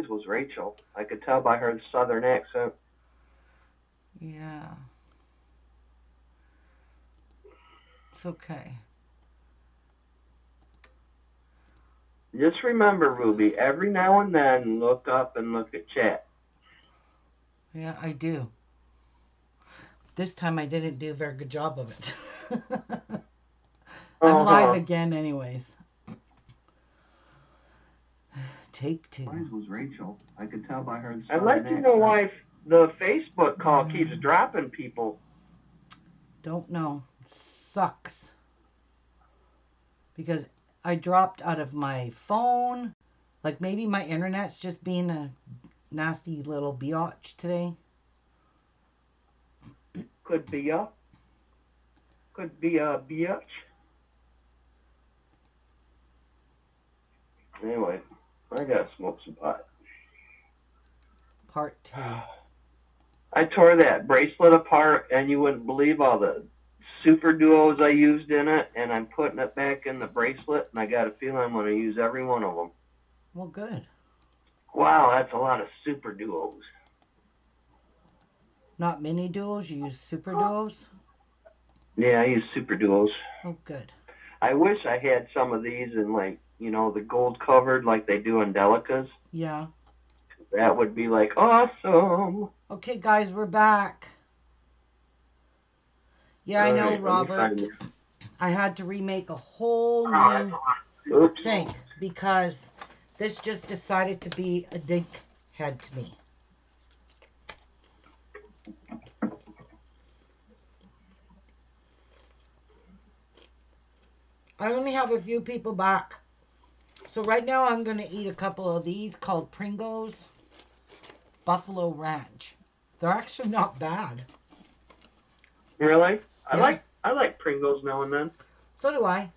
always was Rachel. I could tell by her southern accent. Yeah. It's okay. Just remember, Ruby, every now and then look up and look at chat. Yeah, I do. This time I didn't do a very good job of it. I'm live Uh-huh. again, anyways. Take two. Always was Rachel. I could tell by her I'd like to know why the Facebook call keeps dropping people. Don't know. Sucks. Because I dropped out of my phone. Like maybe my internet's just being a nasty little biatch today. Could be a, could be a bitch. Anyway, I gotta smoke some pot. Part two. I tore that bracelet apart, and you wouldn't believe all the super duos I used in it, and I'm putting it back in the bracelet, and I got a feeling I'm going to use every one of them. Well, good. Wow, that's a lot of super duos. Not mini duos, you use super duos? Yeah, I use super duos. Oh, good. I wish I had some of these in, like, the gold covered like they do in Delicas. Yeah. That would be like awesome. Okay, guys, we're back. Yeah, I All know, right, let me Robert. find this. I had to remake a whole new Oops. thing because this just decided to be a dickhead to me. I only have a few people back. So right now I'm going to eat a couple of these called Pringles Buffalo Ranch. They're actually not bad. Really? I Yeah, like I like Pringles now and then. so do I.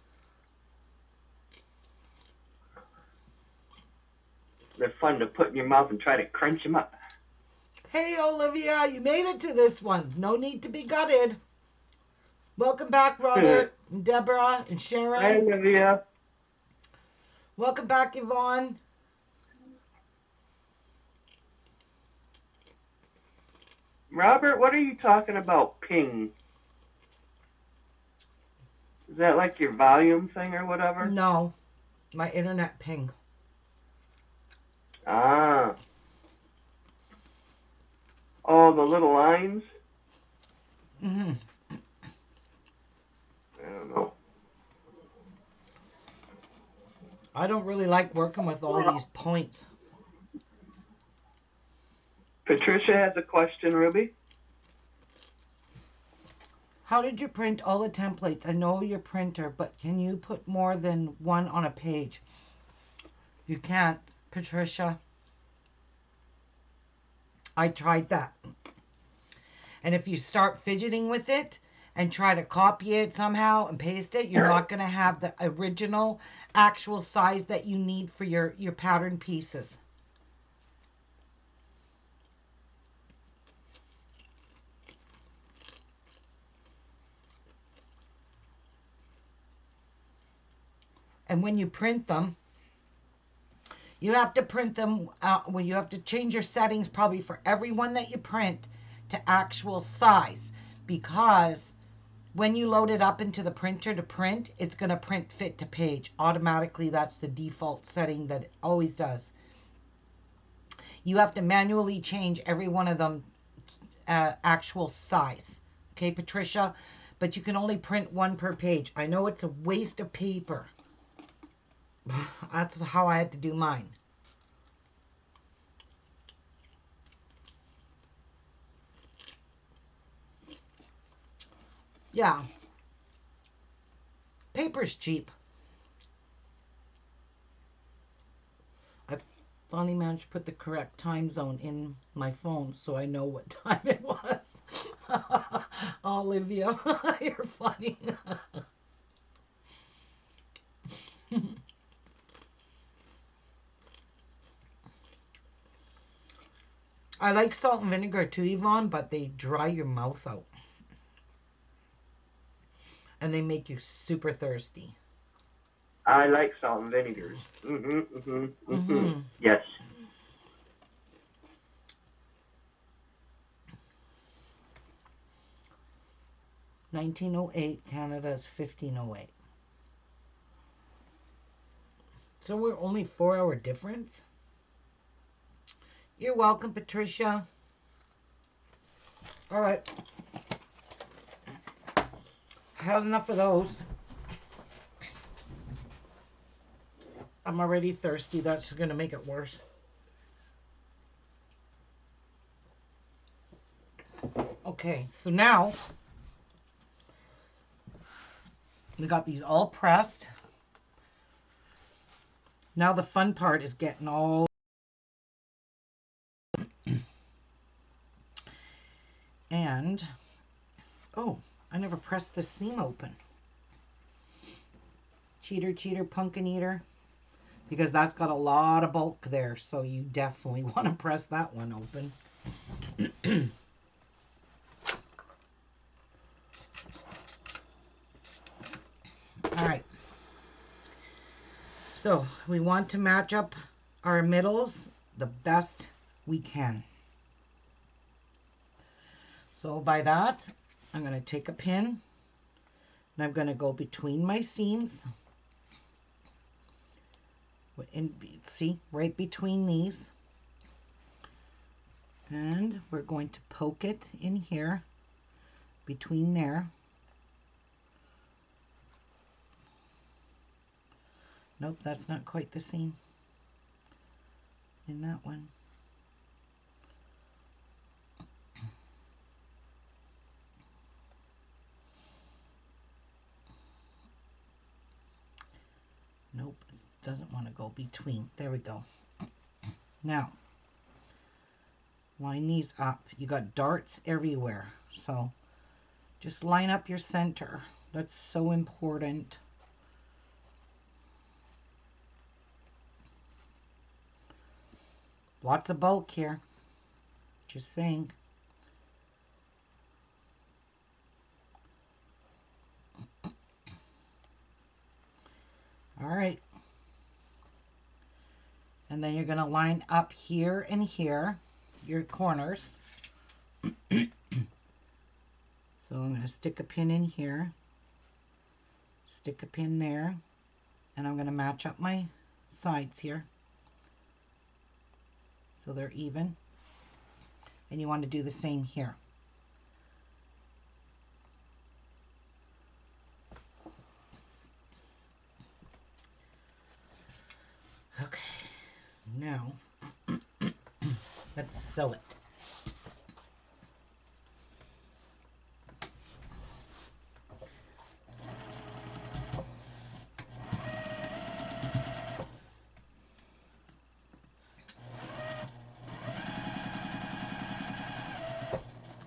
They're fun to put in your mouth and try to crunch them up. Hey, Olivia, you made it to this one. No need to be gutted. Welcome back, Hi, Robert, and Deborah, and Sharon. Olivia. Welcome back, Yvonne. Robert, what are you talking about? Ping. Is that like your volume thing or whatever? No, my internet ping. Ah. Oh, the little lines? Hmm. I don't know. I don't really like working with all these points. Patricia has a question, Ruby. How did you print all the templates? I know your printer, but can you put more than one on a page? You can't, Patricia. I tried that. And if you start fidgeting with it and try to copy it somehow and paste it, you're not going to have the original actual size that you need for your pattern pieces. And when you print them, you have to print them when you have to change your settings probably for every one that you print to actual size, because when you load it up into the printer to print, it's going to print fit to page automatically. That's the default setting that it always does. You have to manually change every one of them actual size. Okay, Patricia? But you can only print one per page. I know it's a waste of paper. That's how I had to do mine. Yeah, paper's cheap. I finally managed to put the correct time zone in my phone so I know what time it was. Olivia, you're funny. I like salt and vinegar too, Yvonne, but they dry your mouth out and they make you super thirsty. I like salt and vinegars. Mm-hmm, mm-hmm, mm-hmm. Mm-hmm. Yes. 1908. Canada is 1508. So we're only 4 hour difference. You're welcome, Patricia. All right. I have enough of those. I'm already thirsty. That's going to make it worse. Okay, so now we got these all pressed. Now the fun part is getting all... And, oh, I never pressed this seam open. Cheater, cheater, pumpkin eater. Because that's got a lot of bulk there, so you definitely want to press that one open. All right. So we want to match up our middles the best we can. So by that, I'm going to take a pin and I'm going to go between my seams. See, right between these. And we're going to poke it in here, between there. Nope, that's not quite the seam in that one. Nope, it doesn't want to go between. There we go. Now, line these up. You got darts everywhere, so just line up your center. That's so important. Lots of bulk here. Just saying. All right. And then you're going to line up here and here, your corners. So I'm going to stick a pin in here, stick a pin there, and I'm going to match up my sides here so they're even. And you want to do the same here. Okay, now let's sew it.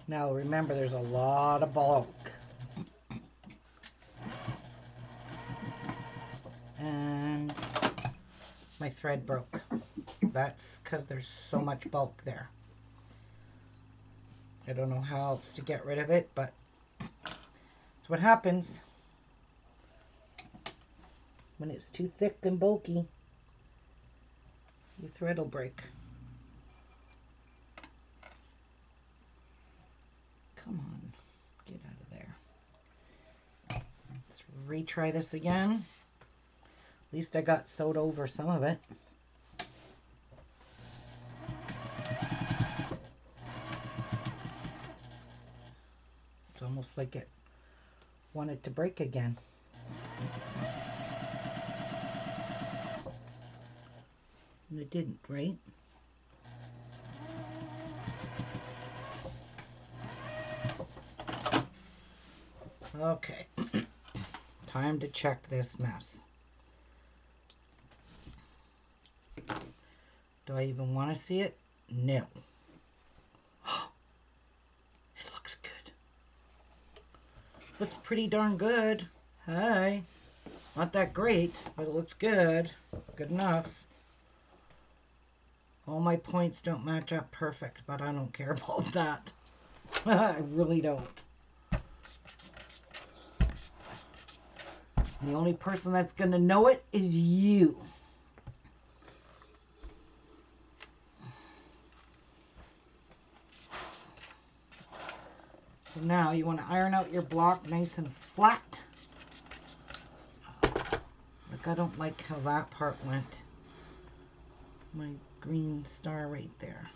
Now remember, there's a lot of bulk. And my thread broke. That's because there's so much bulk there. I don't know how else to get rid of it, but that's what happens when it's too thick and bulky. Your thread will break. Come on, get out of there. Let's retry this again. At least I got sewed over some of it. It's almost like it wanted to break again. And it didn't, right? Okay. Time to check this mess. Do I even want to see it? No. It looks good. Looks pretty darn good. Hi. Not that great, but it looks good. Good enough. All my points don't match up perfect, but I don't care about that. I really don't. The only person that's going to know it is you. So now you want to iron out your block nice and flat. Like, I don't like how that part went. My green star right there.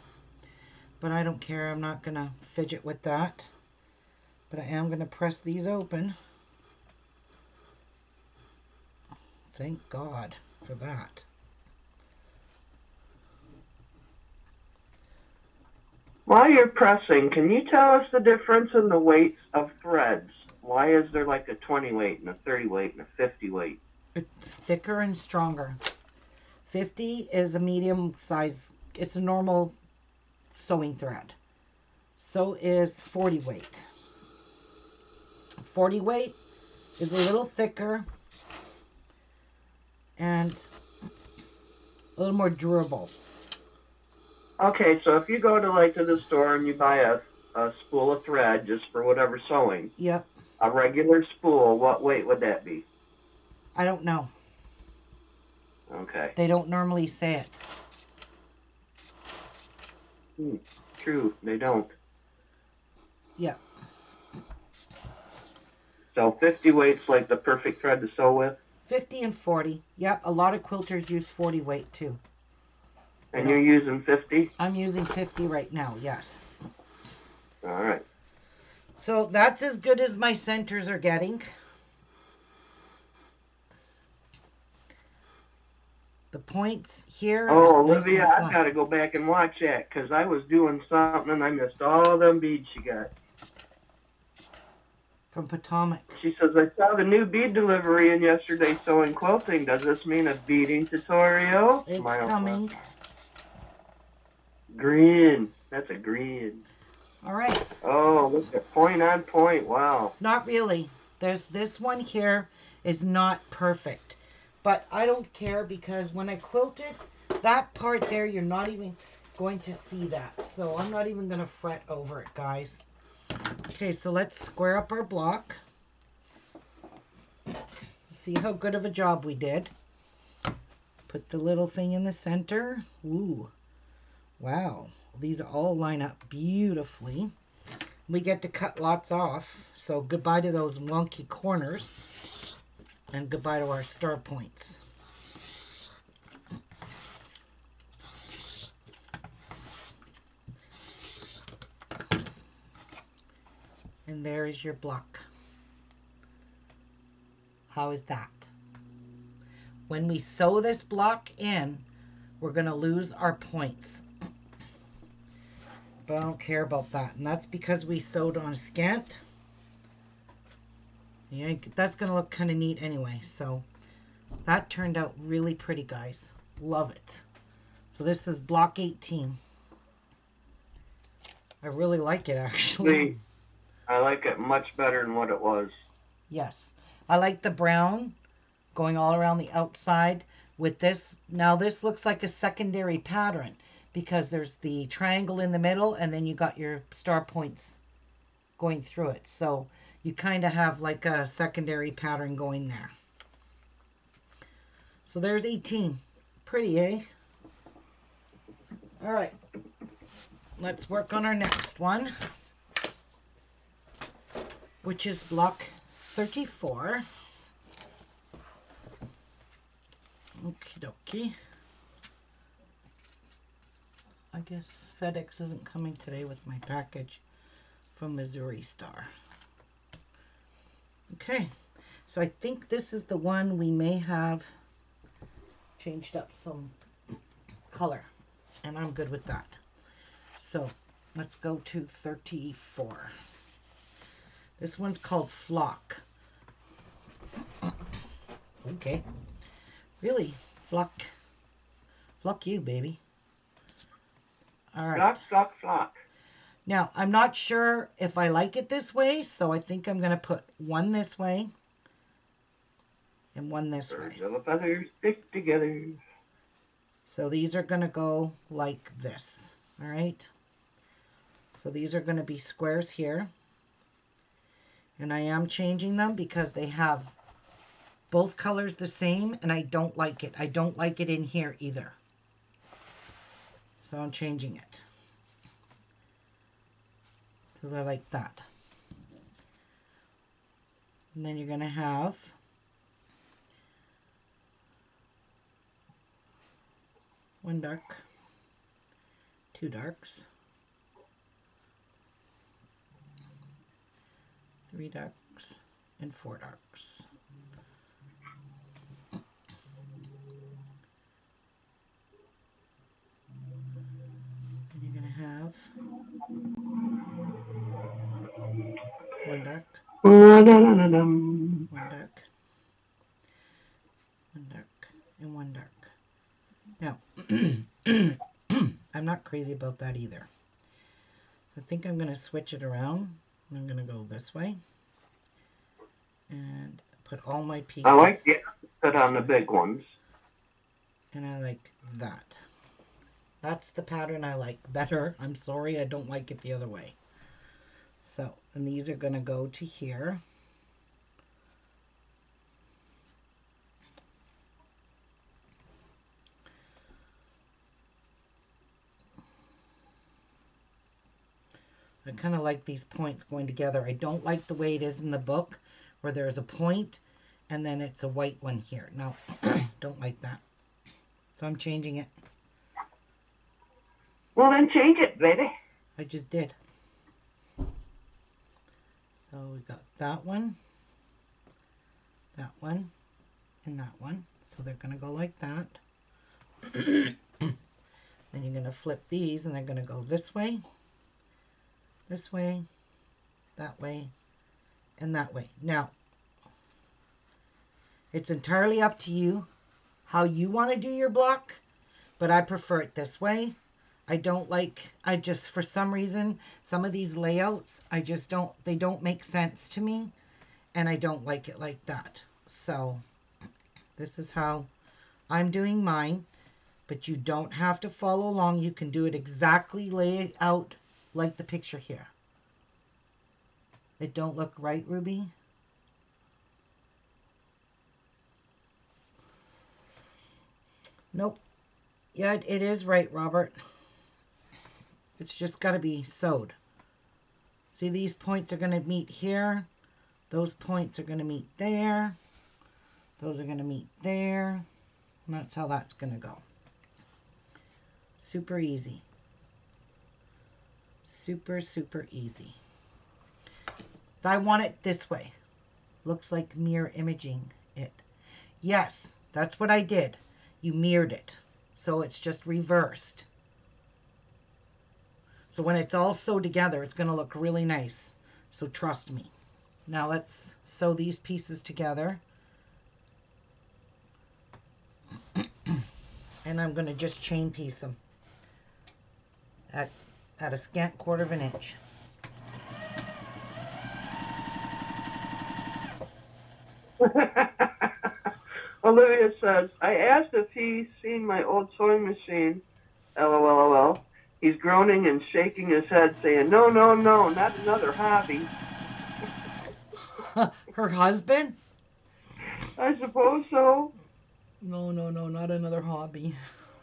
But I don't care. I'm not going to fidget with that. But I am going to press these open. Thank God for that. While you're pressing, can you tell us the difference in the weights of threads? Why is there like a 20 weight and a 30 weight and a 50 weight? It's thicker and stronger. 50 is a medium size. It's a normal sewing thread. So is 40 weight. 40 weight is a little thicker and a little more durable. Okay, so if you go to the store and you buy a spool of thread just for whatever sewing, Yep. a regular spool, what weight would that be? I don't know. Okay. They don't normally say it. True, they don't. Yep. So 50 weight's like the perfect thread to sew with? 50 and 40. Yep, a lot of quilters use 40 weight too. And you're using 50? I'm using 50 right now, yes. All right. So that's as good as my centers are getting. The points here. Oh, Nice Olivia, and I've flat. got to go back and watch that because I was doing something and I missed all them beads she got. From Potomac. She says, I saw the new bead delivery in yesterday's sewing quilting. Does this mean a beading tutorial? It's Smile, coming. smile. Green. That's a green. All right. Oh, look at point on point. Wow. Not really. There's this one here is not perfect. But I don't care because when I quilt it, that part there, you're not even going to see that. So I'm not even going to fret over it, guys. Okay, so let's square up our block. See how good of a job we did. Put the little thing in the center. Ooh. Wow. These all line up beautifully. We get to cut lots off. So goodbye to those wonky corners. And goodbye to our star points. And there is your block. How is that? When we sew this block in, we're going to lose our points. But I don't care about that. And that's because we sewed on scant. Yeah, that's going to look kind of neat anyway. So that turned out really pretty, guys. Love it. So this is block 18. I really like it, actually. I like it much better than what it was. Yes. I like the brown going all around the outside with this. Now this looks like a secondary pattern because there's the triangle in the middle and then you got your star points going through it. So you kind of have like a secondary pattern going there. So there's 18. Pretty, eh? All right. Let's work on our next one, which is block 34. Okie dokie. I guess FedEx isn't coming today with my package from Missouri Star. Okay, so I think this is the one we may have changed up some color, and I'm good with that. So let's go to 34. This one's called Flock. Okay. Really, Flock. Flock you, baby. All right. Flock, flock, flock. Now, I'm not sure if I like it this way, so I think I'm going to put one this way and one this way. Birds of a feather stick together. So these are going to go like this. All right. So these are going to be squares here. And I am changing them because they have both colors the same, and I don't like it. I don't like it in here either. So I'm changing it. So they're like that. And then you're going to have one dark, two darks, three darks, and four darks. And you're going to have one dark, one dark, one dark, and one dark. Now, I'm not crazy about that either. I think I'm going to switch it around. I'm going to go this way and put all my pieces. I like the put on the big ones. And I like that. That's the pattern I like better. I'm sorry, I don't like it the other way. So, and these are going to go to here. I kind of like these points going together. I don't like the way it is in the book where there's a point and then it's a white one here. No, don't like that. So I'm changing it. Well, then change it, baby. I just did. So we got that one, and that one. So they're going to go like that. Then you're going to flip these and they're going to go this way, that way, and that way. Now, it's entirely up to you how you want to do your block, but I prefer it this way. I just, for some reason, some of these layouts, they don't make sense to me, and I don't like it like that. So, this is how I'm doing mine, but you don't have to follow along. You can do it exactly, lay it out like the picture here. It don't look right, Ruby? Nope. Yeah, it is right, Robert. It's just got to be sewed. See, these points are going to meet here. Those points are going to meet there. Those are going to meet there. And that's how that's going to go. Super easy. Super, super easy. I want it this way. Looks like mirror imaging it. Yes, that's what I did. You mirrored it. So it's just reversed. So when it's all sewed together, it's going to look really nice. So trust me. Now let's sew these pieces together. And I'm going to just chain piece them at a scant quarter of an inch. Olivia says, I asked if he's seen my old sewing machine. LOL. He's groaning and shaking his head, saying, no, no, no, not another hobby. Her husband? I suppose so. No, no, no, not another hobby.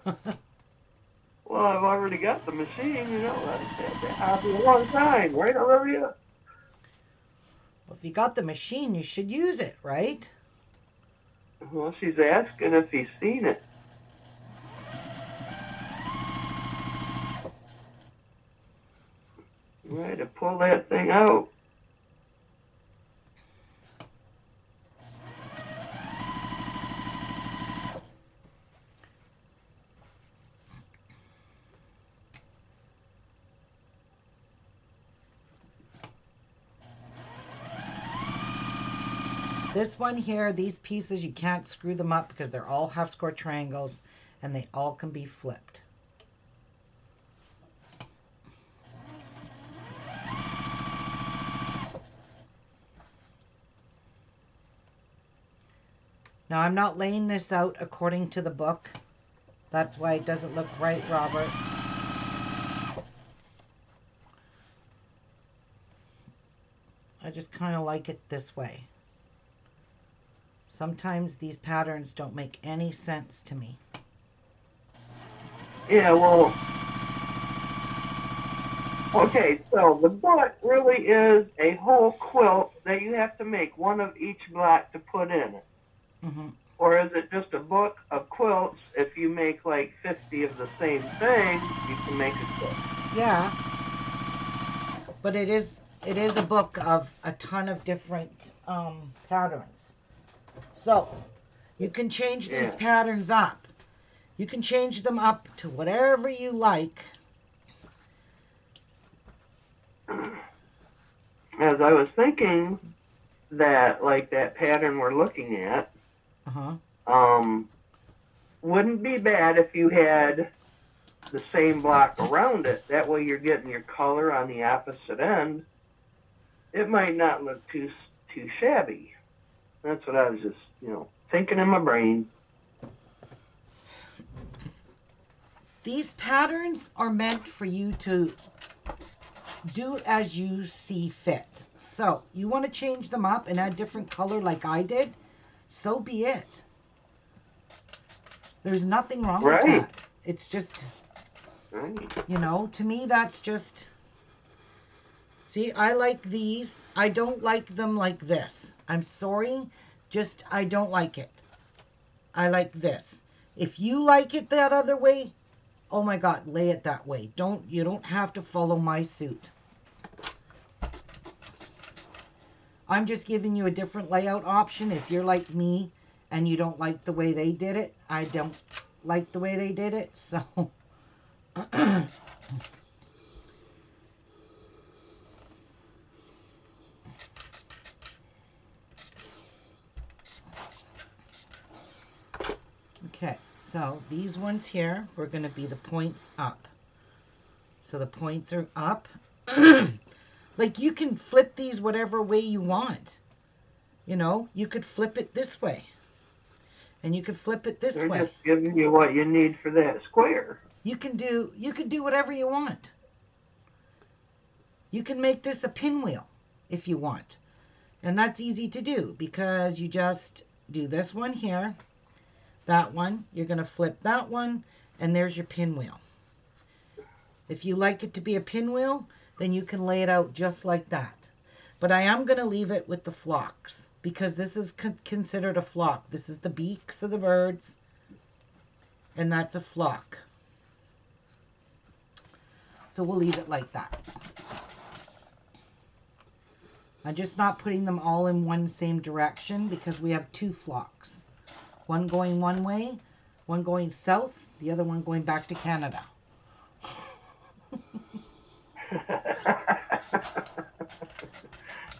Well, I've already got the machine, you know. I've had that hobby a long time, right, Olivia? Well, if you got the machine, you should use it, right? Well, she's asking if he's seen it. Right, to pull that thing out. This one here, these pieces, you can't screw them up because they're all half square triangles and they all can be flipped. Now I'm not laying this out according to the book. That's why it doesn't look right, Robert. I just kind of like it this way. Sometimes these patterns don't make any sense to me. Yeah, well, Okay, so the book really is a whole quilt that you have to make one of each block to put in it. Hmm. Or is it just a book of quilts? If you make like 50 of the same thing, you can make a quilt. Yeah, but it is a book of a ton of different patterns. So you can change these Yeah. patterns up. You can change them up to whatever you like. As I was thinking that, like that pattern we're looking at, Uh huh. um, wouldn't be bad if you had the same block around it. That way you're getting your color on the opposite end. It might not look too shabby. That's what I was just, thinking in my brain. These patterns are meant for you to do as you see fit. So you want to change them up and add different color like I did, so be it. There's nothing wrong with Right. that. It's just, Right. to me, that's just, see, I like these. I don't like them like this. I'm sorry, just I don't like it. I like this. If you like it that other way, oh my God, lay it that way. You don't have to follow my suit. I'm just giving you a different layout option. If you're like me and you don't like the way they did it, I don't like the way they did it. So, okay. So these ones here, we're going to be the points up. So the points are up. Like you can flip these whatever way you want. You could flip it this way. And you could flip it this They're way. just giving you what you need for that square. You can do whatever you want. You can make this a pinwheel if you want. And that's easy to do because you just do this one here, that one, you're going to flip that one, and there's your pinwheel. If you like it to be a pinwheel, then you can lay it out just like that. But I am going to leave it with the flocks because this is considered a flock. This is the beaks of the birds, and that's a flock. So we'll leave it like that. I'm just not putting them all in one same direction because we have two flocks. One going one way, one going south, the other one going back to Canada.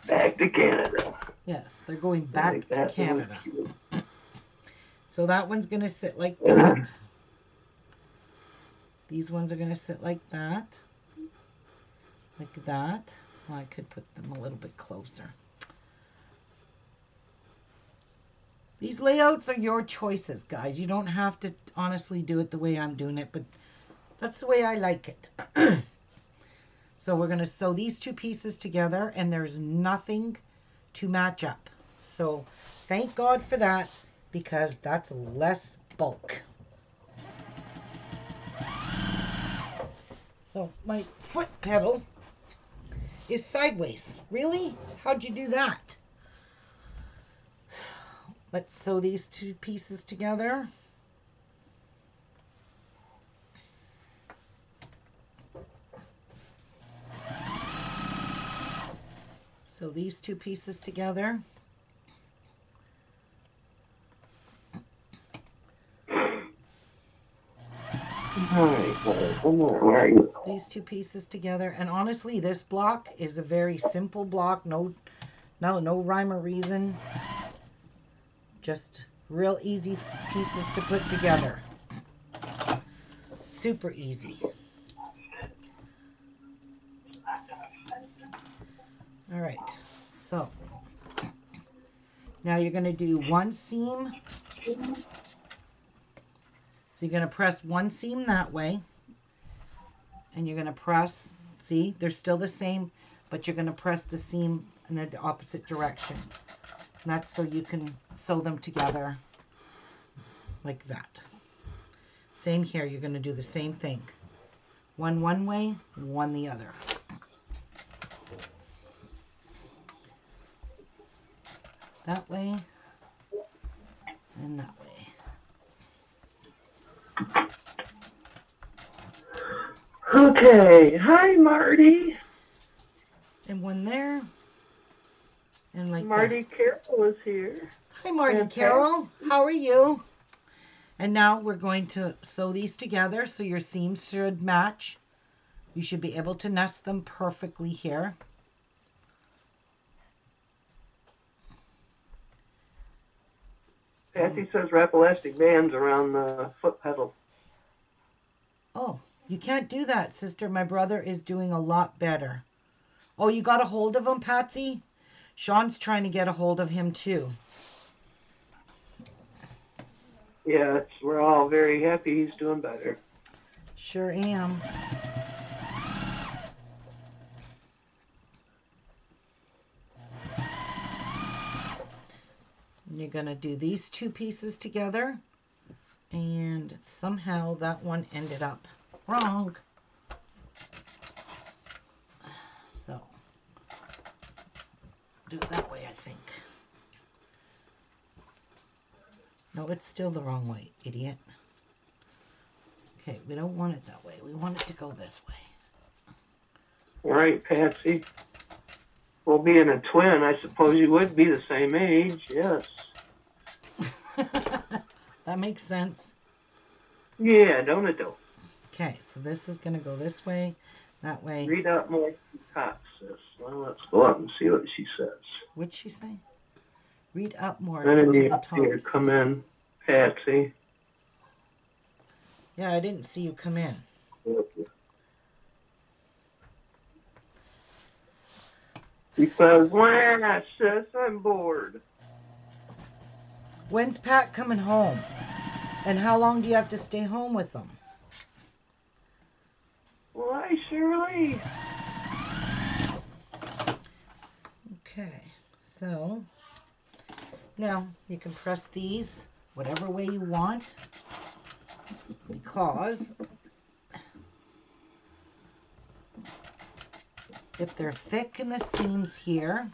Back to Canada. Yes, they're going I back like to that little Canada. cute. So that one's going to sit like that. These ones are going to sit like that. Like that. Well, I could put them a little bit closer. These layouts are your choices, guys. You don't have to honestly do it the way I'm doing it, but that's the way I like it. So we're going to sew these two pieces together, and there's nothing to match up. So thank God for that, because that's less bulk. So my foot pedal is sideways. Really? How'd you do that? Let's sew these two pieces together. Sew these two pieces together. Where are you? These two pieces together. And honestly, this block is a very simple block. No rhyme or reason. Just real easy pieces to put together. Super easy. All right. So now you're going to do one seam. So you're going to press one seam that way. And you're going to press, see, they're still the same, but you're going to press the seam in the opposite direction. And that's so you can sew them together like that. Same here, you're going to do the same thing. One way, one the other. That way and that way. Okay. Hi, Marty. And one there. And like that. Marty Carroll is here. Hi, Marty And Pat. Carroll. How are you? And now we're going to sew these together so your seams should match. You should be able to nest them perfectly here. Patsy says wrap elastic bands around the foot pedal. Oh, you can't do that, sister. My brother is doing a lot better. Oh, you got a hold of him, Patsy? Sean's trying to get a hold of him too. Yes, we're all very happy he's doing better. Sure am. And you're going to do these two pieces together. And somehow that one ended up wrong. So, do it that way, I think. No, it's still the wrong way, idiot. Okay, we don't want it that way. We want it to go this way. All right, Patsy. Well, being a twin, I suppose you would be the same age, yes. That makes sense. Yeah, don't it though? Okay, so this is going to go this way, that way. Read out more Cox says. Well, let's go up and see what she says. What'd she say? Read up more I didn't to even the see her top. come in, Patsy. Yeah, I didn't see you come in. She says, "Wah, sis, I'm bored." When's Pat coming home? And how long do you have to stay home with them? Why, Shirley? Okay, so now you can press these whatever way you want, because if they're thick in the seams here,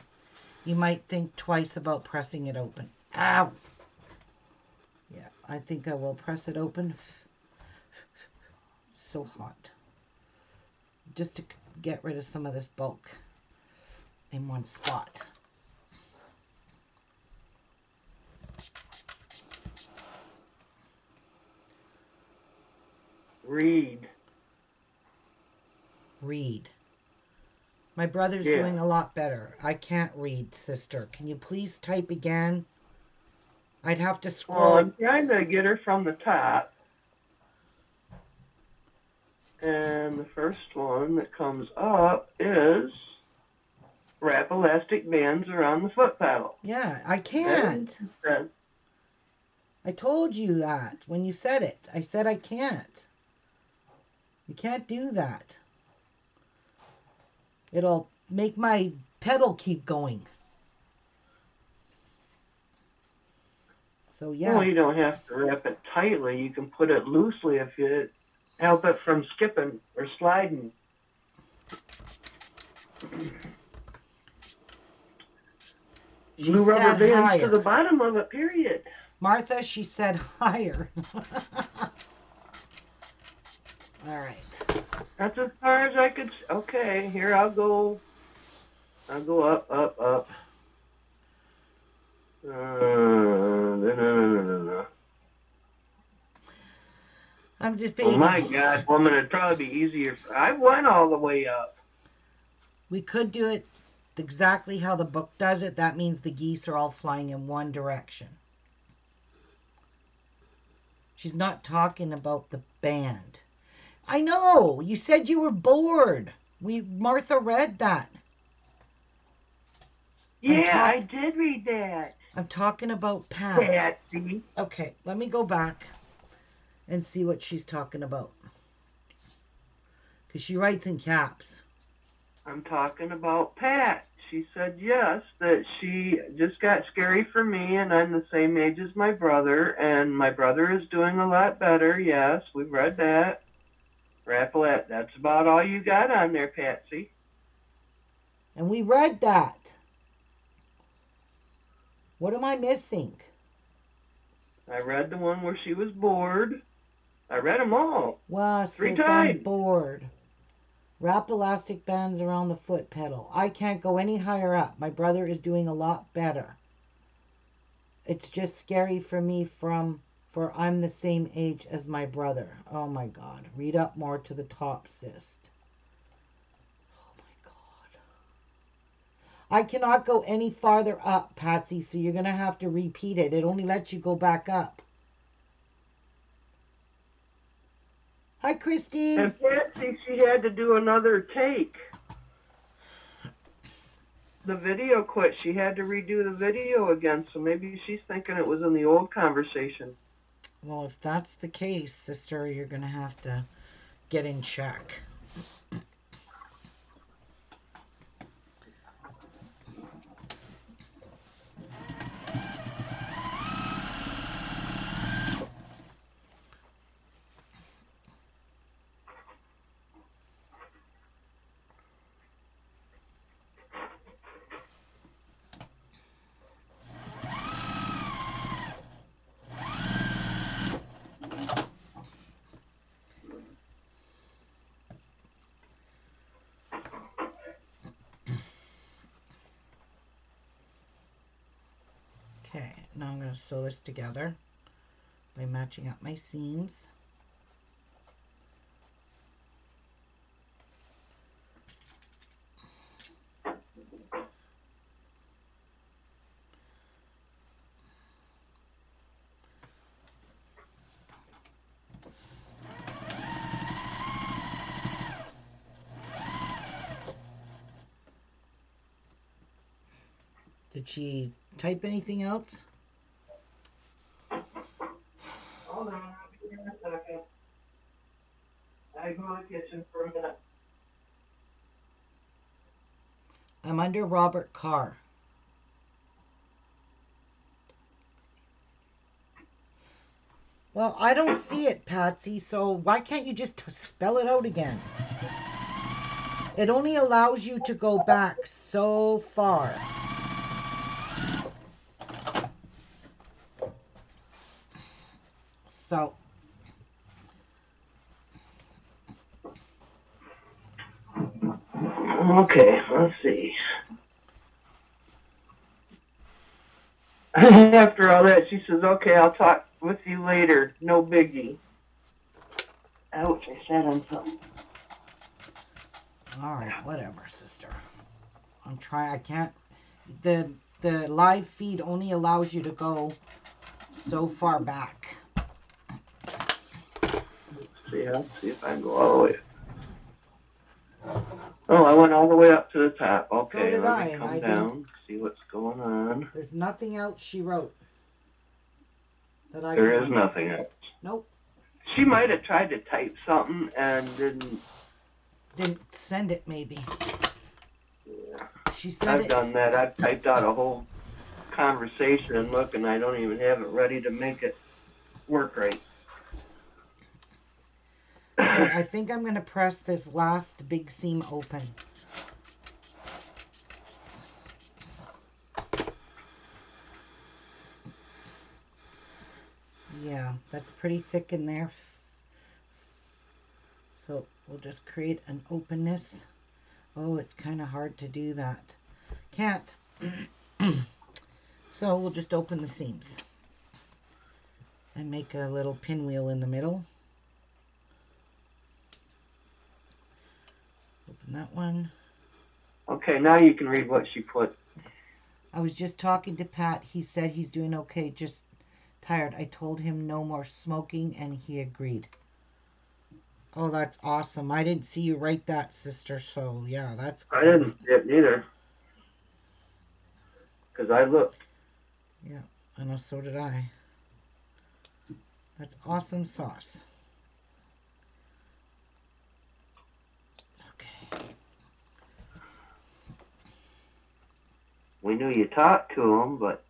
you might think twice about pressing it open. Ow! Yeah, I think I will press it open. So hot. Just to get rid of some of this bulk in one spot. Read. Read. My brother's doing a lot better. I can't read, sister. Can you please type again? I'd have to scroll. Well, I'm trying to get her from the top. And the first one that comes up is wrap elastic bands around the foot pedal. Yeah, I can't. I told you that when you said it. I said I can't. You can't do that. It'll make my pedal keep going. So yeah. Well, you don't have to wrap it tightly. You can put it loosely if you help it from skipping or sliding. Glue rubber bands higher to the bottom of it, period. Martha, she said higher. All right. That's as far as I could. Okay, here I'll go. I'll go up, up, up. No. I'm just being. Oh my God, woman! It'd probably be easier. I went all the way up. We could do it exactly how the book does it. That means the geese are all flying in one direction. She's not talking about the band. I know. You said you were bored. Martha read that. Yeah, I did read that. I'm talking about Pat. Patsy. Okay, let me go back and see what she's talking about. Because she writes in caps. I'm talking about Pat. She said yes, that she just got scary for me, and I'm the same age as my brother, and my brother is doing a lot better. Yes, we've read that. Rappelette, that's about all you got on there, Patsy. And we read that. What am I missing? I read the one where she was bored. I read them all Well, 3 sis, I'm times. bored. Wrap elastic bands around the foot pedal. I can't go any higher up. My brother is doing a lot better. It's just scary for me for I'm the same age as my brother. Oh my God. Read up more to the top, sis. Oh my God. I cannot go any farther up, Patsy, so you're going to have to repeat it. It only lets you go back up. Hi, Christine. And Patsy, she had to do another take. The video quit. She had to redo the video again, so maybe she's thinking it was in the old conversation. Well, if that's the case, sister, you're going to have to get in check. Okay, now I'm going to sew this together by matching up my seams. Did she type anything else? Hold on, I'll be here in a second. I go to the kitchen for a minute. I'm under Robert Carr. Well, I don't see it, Patsy, so why can't you just spell it out again? It only allows you to go back so far. So, Okay, let's see. After all that, she says, okay, I'll talk with you later. No biggie. Ouch, I sat on something. all right, whatever, sister. I can't. The live feed only allows you to go so far back. Let's see if I can go all the way. Oh, I went all the way up to the top. Okay, So did let I, me and come I didn't. down, see what's going on. There's nothing else she wrote that I There can is read. nothing else. Nope. She might have tried to type something and didn't. Didn't send it, maybe. Yeah, She said I've it's. done that. I've typed out a whole conversation and look, and I don't even have it ready to make it work right. Okay, I think I'm going to press this last big seam open. Yeah, that's pretty thick in there. So we'll just create an openness. Oh, it's kind of hard to do that. Can't. So we'll just open the seams and make a little pinwheel in the middle. Open that one. Okay, now you can read what she put. I was just talking to Pat. He said he's doing okay, just tired. I told him no more smoking and he agreed. Oh, that's awesome. I didn't see you write that, sister, so yeah, that's I great. didn't see it neither, because I looked. Yeah, I know, so did I. That's awesome sauce. Okay. We knew you talked to him, but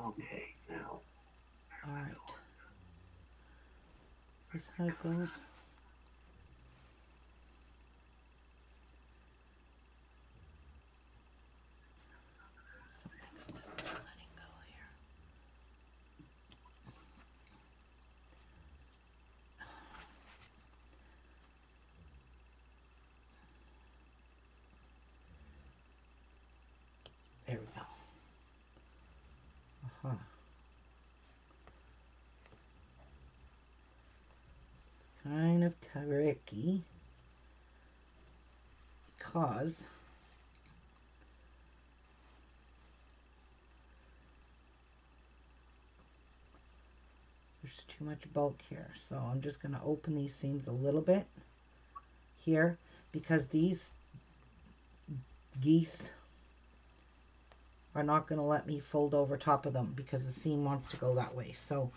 okay, now. All right. Is this how it goes? Huh. It's kind of tricky because there's too much bulk here. So I'm just going to open these seams a little bit here because these geese are not going to let me fold over top of them because the seam wants to go that way. So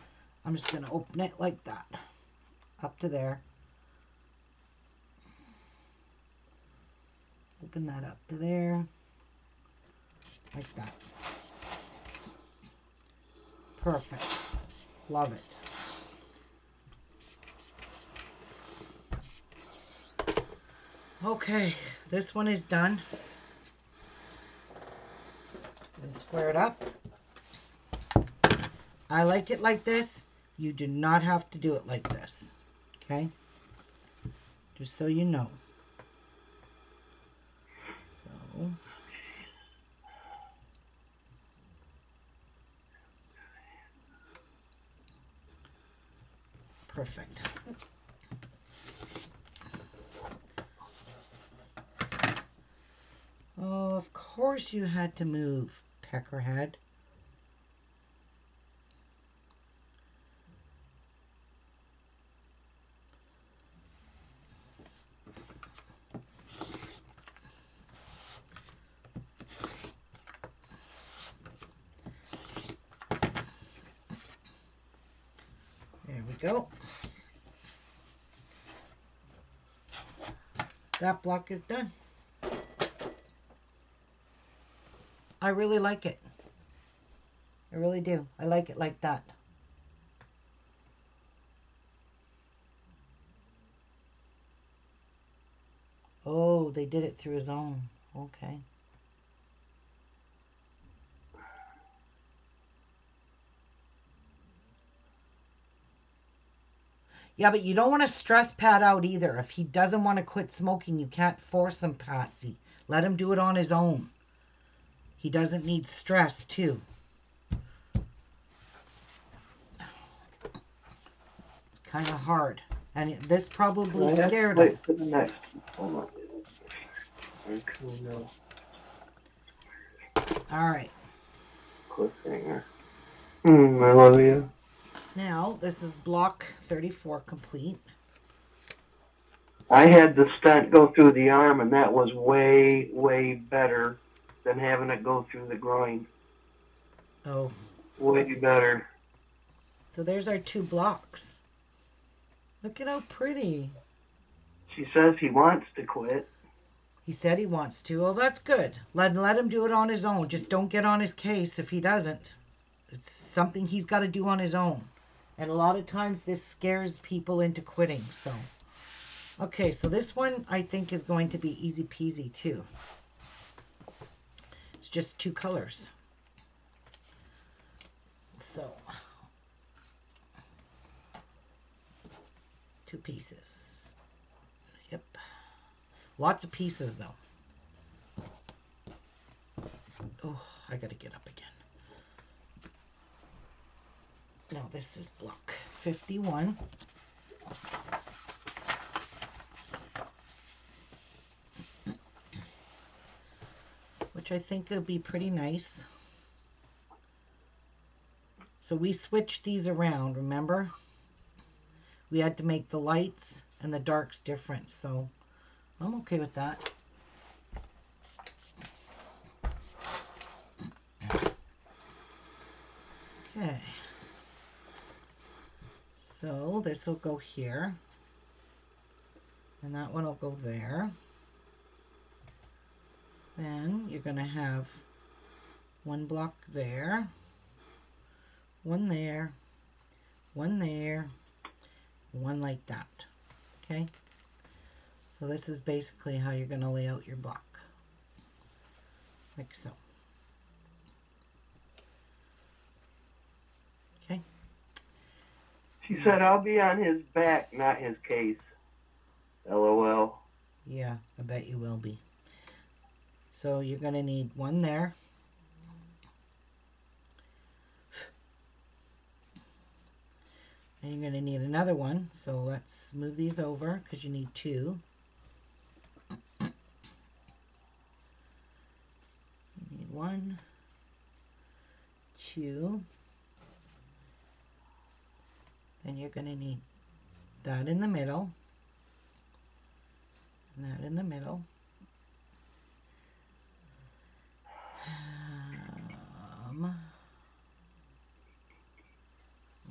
I'm just going to open it like that, up to there. Open that up to there, like that. Perfect. Love it. Okay, this one is done. Square it up. I like it like this. You do not have to do it like this. Okay? Just so you know. So. Perfect. Oh, of course you had to move, Peckerhead. There we go. That block is done. I really like it. I really do. I like it like that. Oh, they did it through his own. Okay. Yeah, but you don't want to stress Pat out either. If he doesn't want to quit smoking, you can't force him, Patsy. Let him do it on his own. He doesn't need stress, too. It's kind of hard. And this probably scared him. Wait for the next one. All right. Cliffhanger. I love you. Now, this is block 34 complete. I had the stent go through the arm, and that was way, way better than having it go through the groin. Oh. Way better. So there's our 2 blocks. Look at how pretty. She says he wants to quit. He said he wants to. Well, that's good. Let him do it on his own. Just don't get on his case if he doesn't. It's something he's got to do on his own. And a lot of times this scares people into quitting. So, okay, so this one I think is going to be easy peasy too. It's just 2 colors. So, 2 pieces. Yep. Lots of pieces though. Oh, I got to get up again. Now this is block 51. Which I think will be pretty nice. So we switched these around, remember? We had to make the lights and the darks different, so I'm okay with that. Okay. So this will go here. And that one will go there. Then you're going to have 1 block there, 1 there, 1 there, 1 like that. Okay? So this is basically how you're going to lay out your block. Like so. Okay? She said, I'll be on his back, not his case. LOL. Yeah, I bet you will be. So you're going to need 1 there. And you're going to need another one. So let's move these over because you need two. You need one, two. Then you're going to need that in the middle. And that in the middle.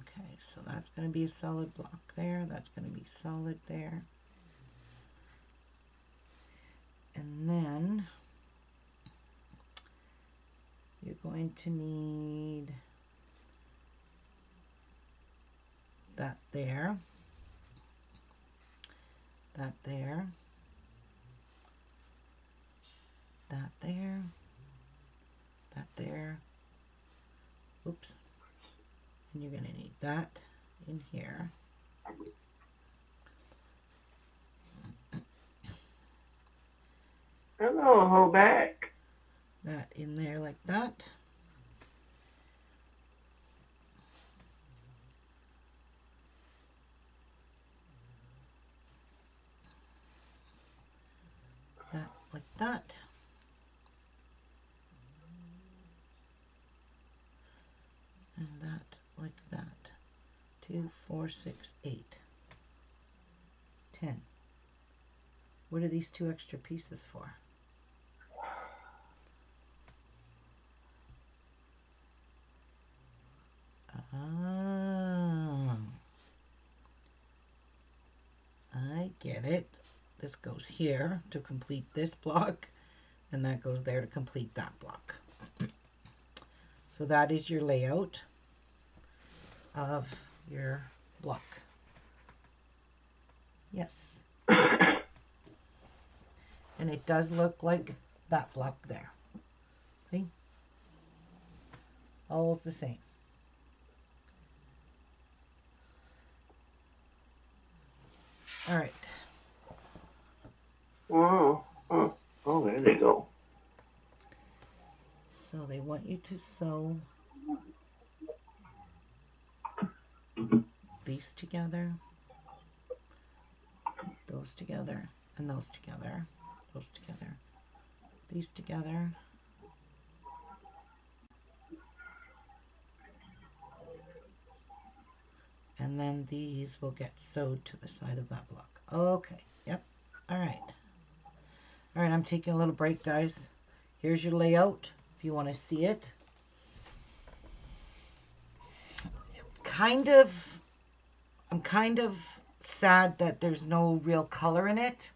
Okay, so that's going to be a solid block there. That's going to be solid there. And then you're going to need that there, that there, that there, that there. Oops. And you're going to need that in here. Hello, hold back. That in there like that. That like that. And that like that. 2, 4, 6, 8, 10. What are these two extra pieces for? Ah, I get it. This goes here to complete this block, and that goes there to complete that block. So that is your layout of your block. Yes. And it does look like that block there. See? All the same. All right. Oh, oh, there they go. So they want you to sew these together, those together, and those together, those together, these together. And then these will get sewed to the side of that block. Okay, yep, all right. All right, I'm taking a little break, guys. Here's your layout, if you want to see it. I'm kind of sad that there's no real color in it.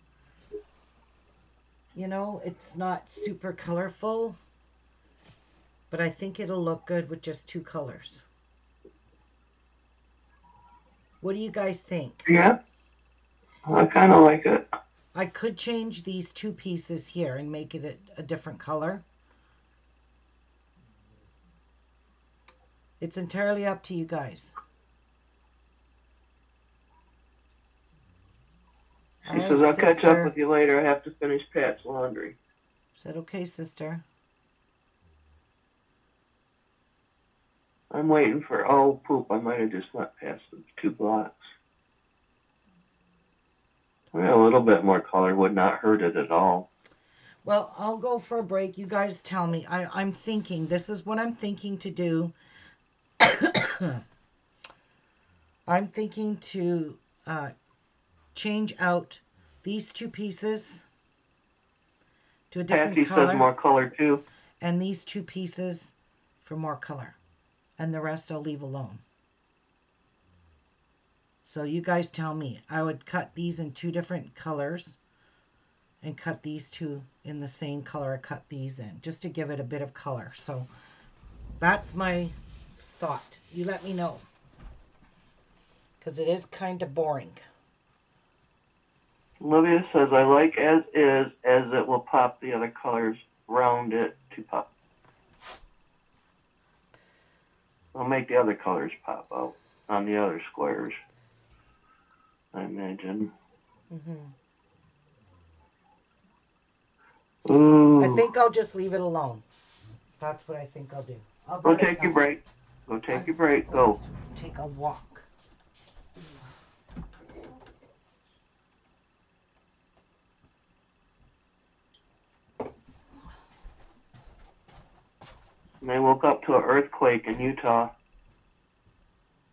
You know, it's not super colorful, but I think it'll look good with just two colors. What do you guys think? Yeah, I kind of like it. I could change these two pieces here and make it a different color. It's entirely up to you guys. She All says, right, I'll catch up sister. with you later. I have to finish Pat's laundry. Is that okay, sister? I'm waiting for, oh, poop. I might have just went past the 2 blocks. Well, a little bit more color would not hurt it at all. Well, I'll go for a break. You guys tell me. I'm thinking, this is what I'm thinking to do. I'm thinking to change out these two pieces to a different Patsy says color, more color too. and these two pieces for more color. And the rest I'll leave alone. So you guys tell me. I would cut these in two different colors and cut these two in the same color I cut these in, just to give it a bit of color. So that's my thought. You let me know, because it is kind of boring. Olivia says, I like as is, as it will pop the other colors round it to pop. I'll make the other colors pop out on the other squares, I imagine. Ooh. I think I'll just leave it alone. That's what I think I'll do. I'll be Go right take your back. break. Go take your break. Go. Take a walk. And they woke up to an earthquake in Utah.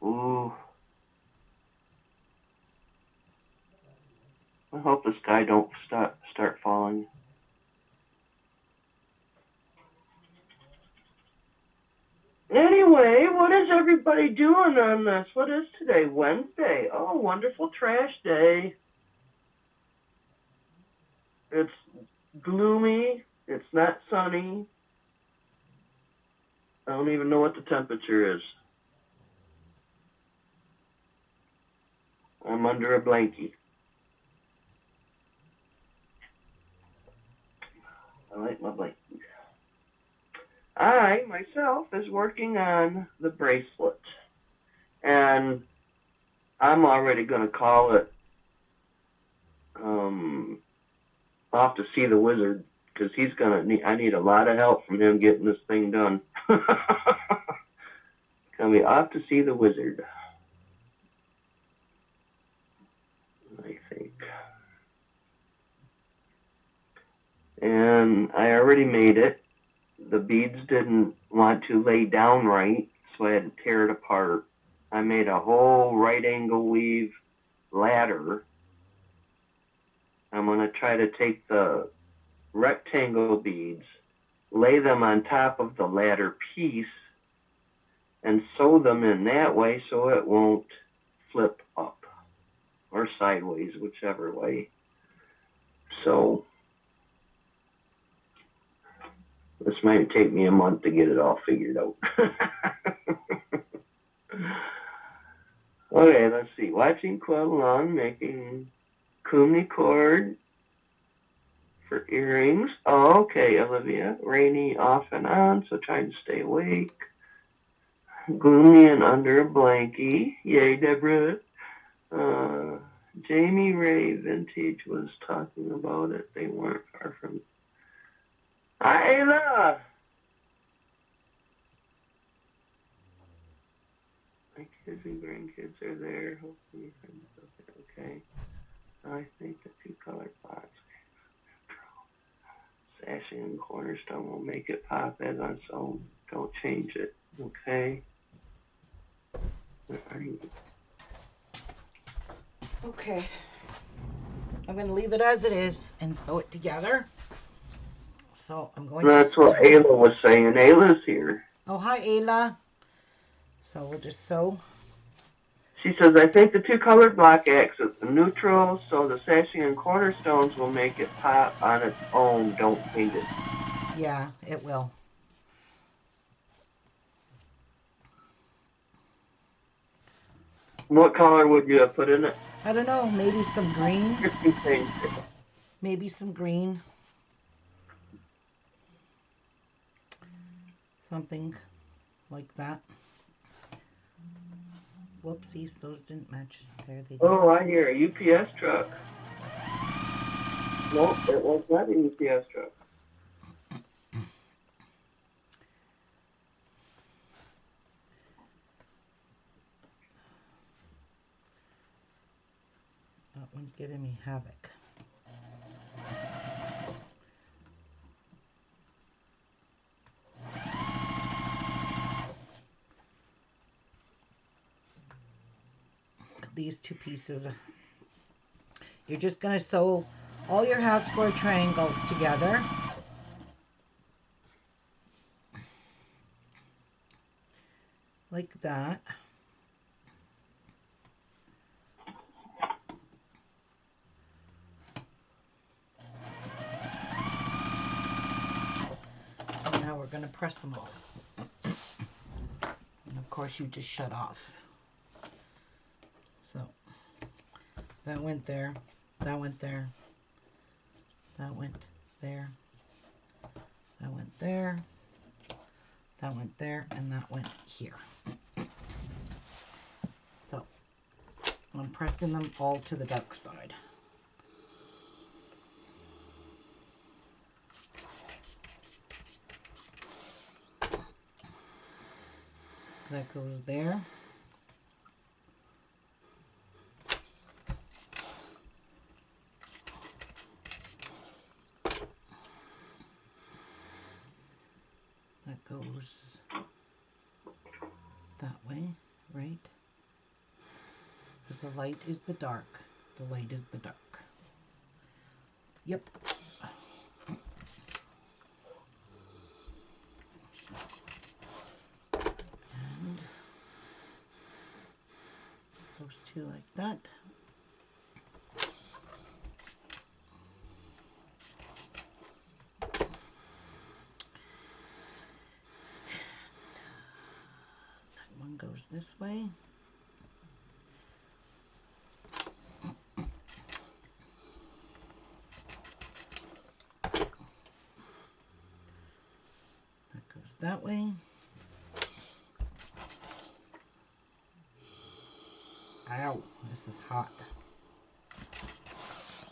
Ooh. I hope the sky don't start falling. Anyway, what is everybody doing on this? What is today? Wednesday. Oh, wonderful trash day. It's gloomy. It's not sunny. I don't even know what the temperature is. I'm under a blankie. I like my blankie. I, myself, is working on the bracelet. And I'm already going to call it off to see the wizard because he's going to need, I need a lot of help from him getting this thing done. Going to be off to see the wizard, I think. And I already made it. The beads didn't want to lay down right, so I had to tear it apart. I made a whole right angle weave ladder. I'm going to try to take the rectangle beads, lay them on top of the ladder piece, and sew them in that way so it won't flip up or sideways, whichever way. So this might take me a month to get it all figured out. Okay, let's see. Watching Quilt along, making Kumni cord for earrings. Oh, okay, Olivia. Rainy off and on, so trying to stay awake. Gloomy and under a blankie. Yay, Deborah. Jamie Ray Vintage was talking about it. They weren't far from. Hi, Ayla. My kids and grandkids are there. Hopefully, your friends okay. I think the two colored pots, sashing and cornerstone will make it pop as on its own. Don't change it, okay? Where are you? Okay. I'm going to leave it as it is and sew it together. So I'm going That's to. what Ayla was saying. Ayla's here. Oh, hi, Ayla. So we'll just sew. She says, I think the two colored block acts as the neutral, so the sashing and cornerstones will make it pop on its own. Don't change it. Yeah, it will. What color would you have put in it? I don't know, maybe some green. Interesting thing. Maybe some green. Something like that. Whoopsies, those didn't match. There they go. Oh, I hear a UPS truck. No, it was not a UPS truck. That one's giving me havoc. These two pieces. You're just going to sew all your half square triangles together. Like that. And now we're going to press them all. And of course you just shut off. So that went there, that went there, that went there, that went there, that went there, and that went here. So I'm pressing them all to the dark side. That goes there. That goes goes that way, right? Because the light is the dark. The light is the dark. Yep. And those two like that. That one goes this way. That goes that way. Ow, this is hot.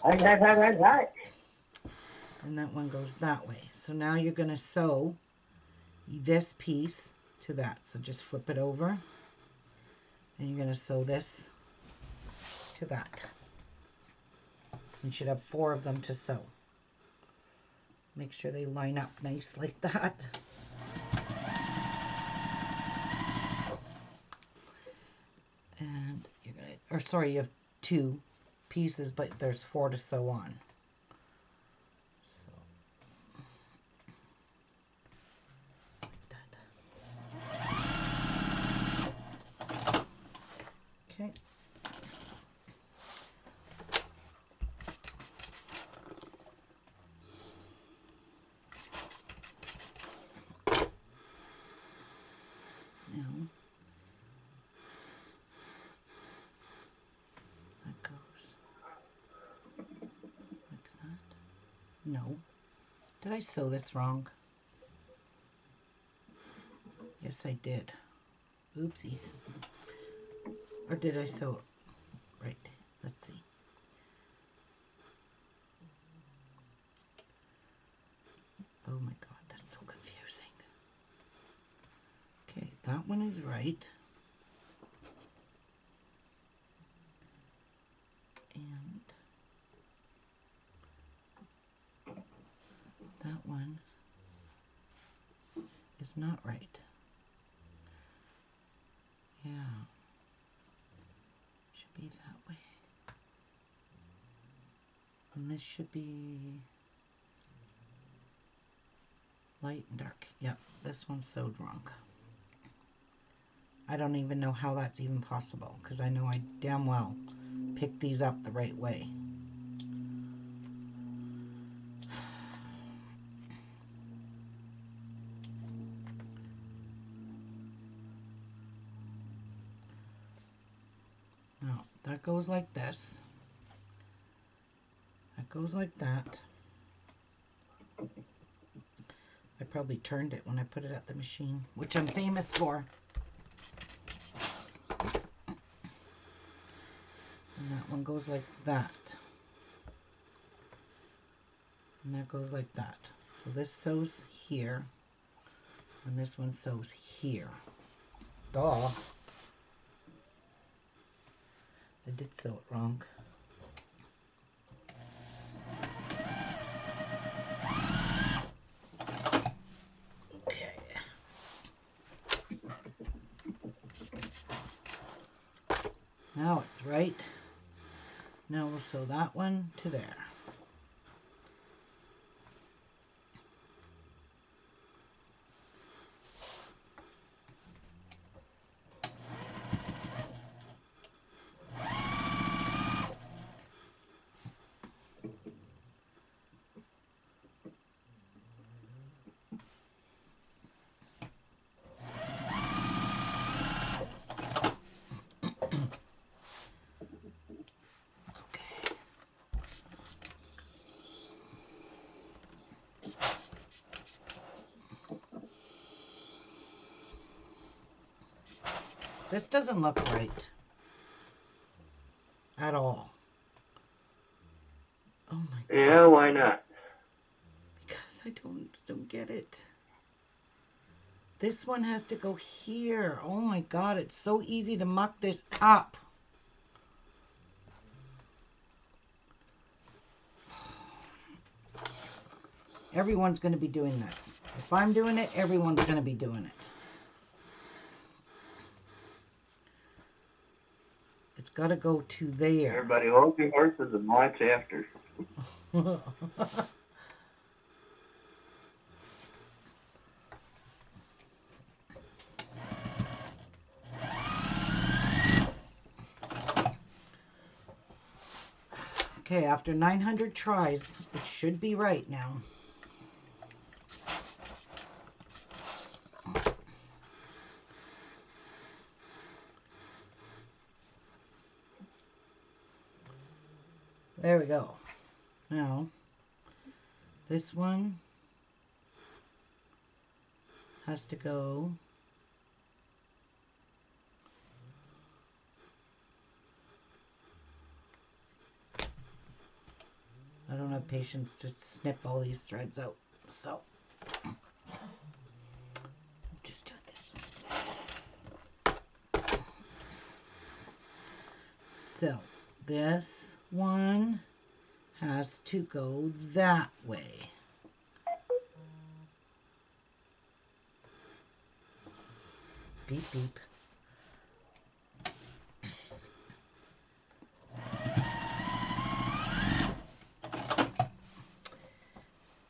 Hot. And that one goes that way. So now you're going to sew this piece to that. So just flip it over and you're going to sew this to that. You should have 4 of them to sew. Make sure they line up nice like that. And you're going to, or sorry, you have 2 pieces, but there's 4 to sew on. Okay. Now, that goes like that. No. Did I sew this wrong? Yes, I did. Oopsies. Or did I sew it right? Let's see. Oh my God, that's so confusing. Okay, that one is right. And that one is not right. Yeah. Should be that way. And this should be light and dark. Yep, this one's sewed wrong. I don't even know how that's even possible because I know I damn well picked these up the right way. Now, that goes like this. That goes like that. I probably turned it when I put it at the machine, which I'm famous for. And that one goes like that. And that goes like that. So this sews here, and this one sews here. Duh. I did sew it wrong. Okay. Now it's right. Now we'll sew that one to there. This doesn't look right at all. Oh my God. Yeah, why not? Because I don't get it. This one has to go here. Oh my God, it's so easy to muck this up. Everyone's going to be doing this. If I'm doing it, everyone's going to be doing it. It's got to go to there. Everybody hold your horses and watch after. Okay, after 900 tries, it should be right now. There we go. Now, this one has to go I don't have patience to snip all these threads out, so just do it this way. So this one has to go that way. Beep, beep.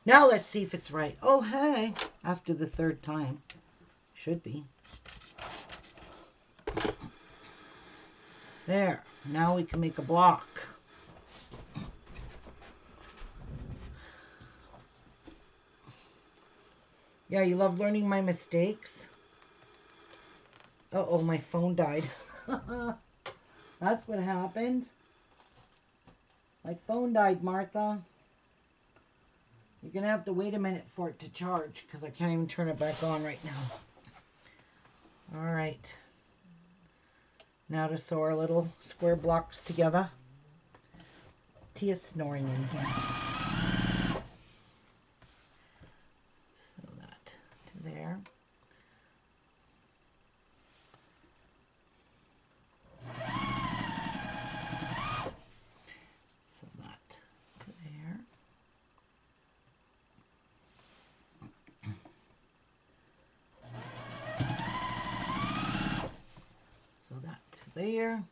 Now let's see if it's right. Oh, hey, after the third time. Should be. There. Now we can make a block. Yeah, you love learning my mistakes? Uh-oh, my phone died. That's what happened. My phone died, Martha. You're going to have to wait a minute for it to charge because I can't even turn it back on right now. All right. Now to sew our little square blocks together. Tia's snoring in here. Sew that to there. Sew that to there. So that to there.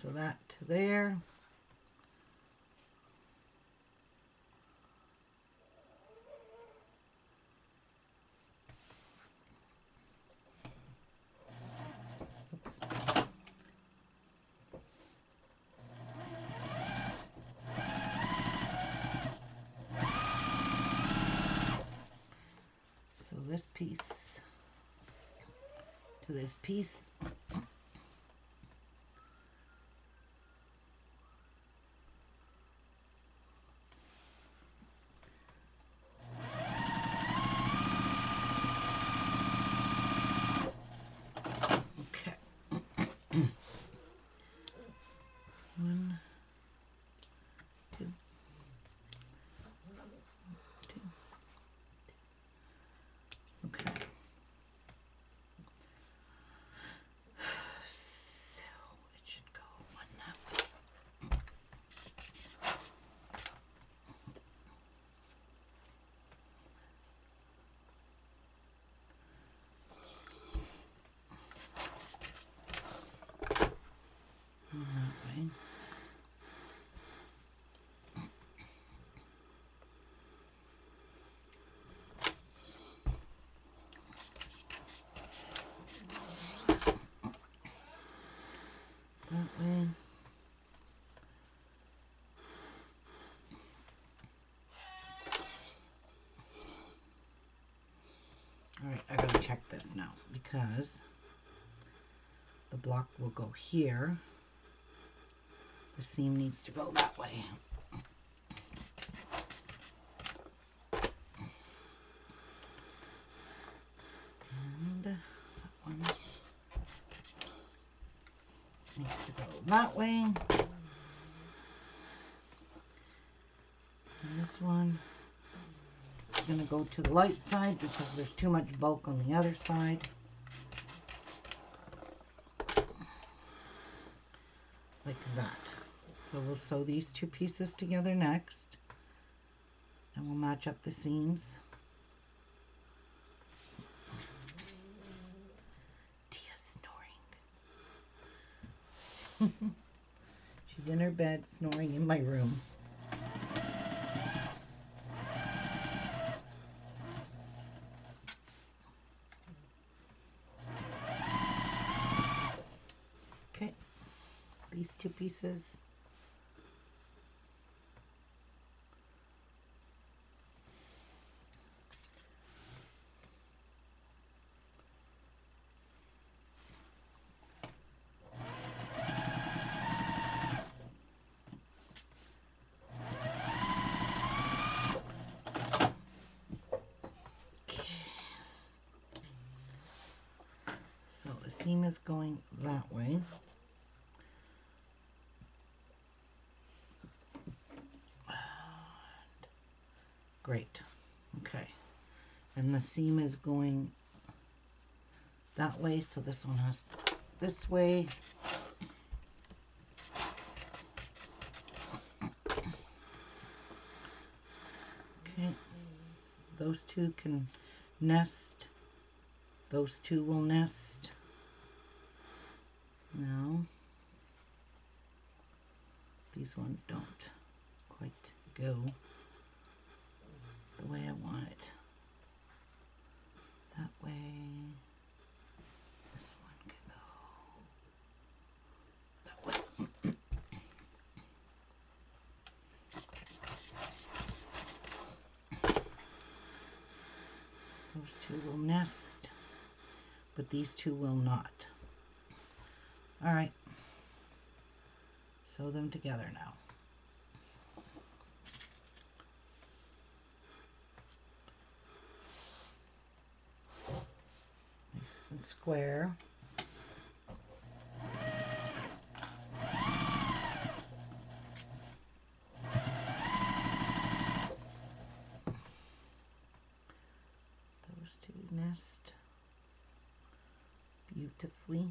So that to there. So this piece to this piece. Okay. One, two, two. Okay. So it should go one that way. One that way. That way. Alright, I gotta check this now because the block will go here. The seam needs to go that way. And that one needs to go that way. And this one is going to go to the light side because there's too much bulk on the other side. Like that. So we'll sew these two pieces together next, and we'll match up the seams. Tia's snoring. She's in her bed snoring in my room. Okay, these two pieces. So the seam is going that way. Great. Okay. And the seam is going that way, so this one has this way. Okay. Those two can nest. Those two will nest. Now, these ones don't quite go the way I want it. That way. This one can go that way. Those two will nest, but these two will not. All right. Sew them together now. Nice and square. Those two nest beautifully.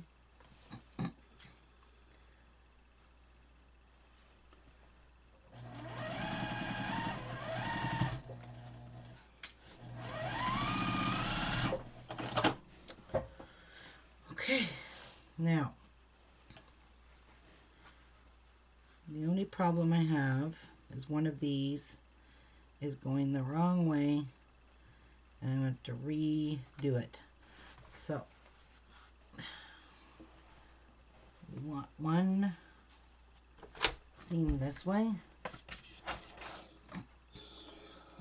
Okay, now the only problem I have is one of these is going the wrong way, and I'm going to have to redo it. So we want one seam this way,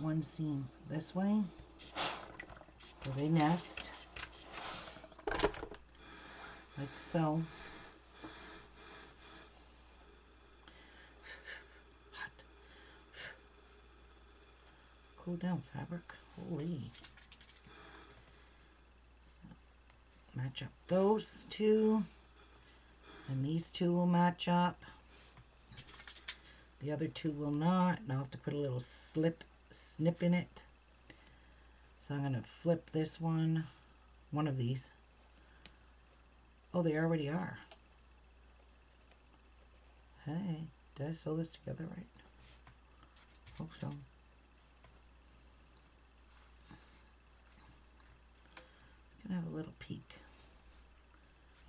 one seam this way, so they nest like so. Hot. Cool down, fabric. Holy. So match up those two, and these two will match up. The other two will not, and I'll have to put a little snip in it. So I'm going to flip this one of these. Oh, they already are. Hey, did I sew this together right? Hope so. Gonna have a little peek.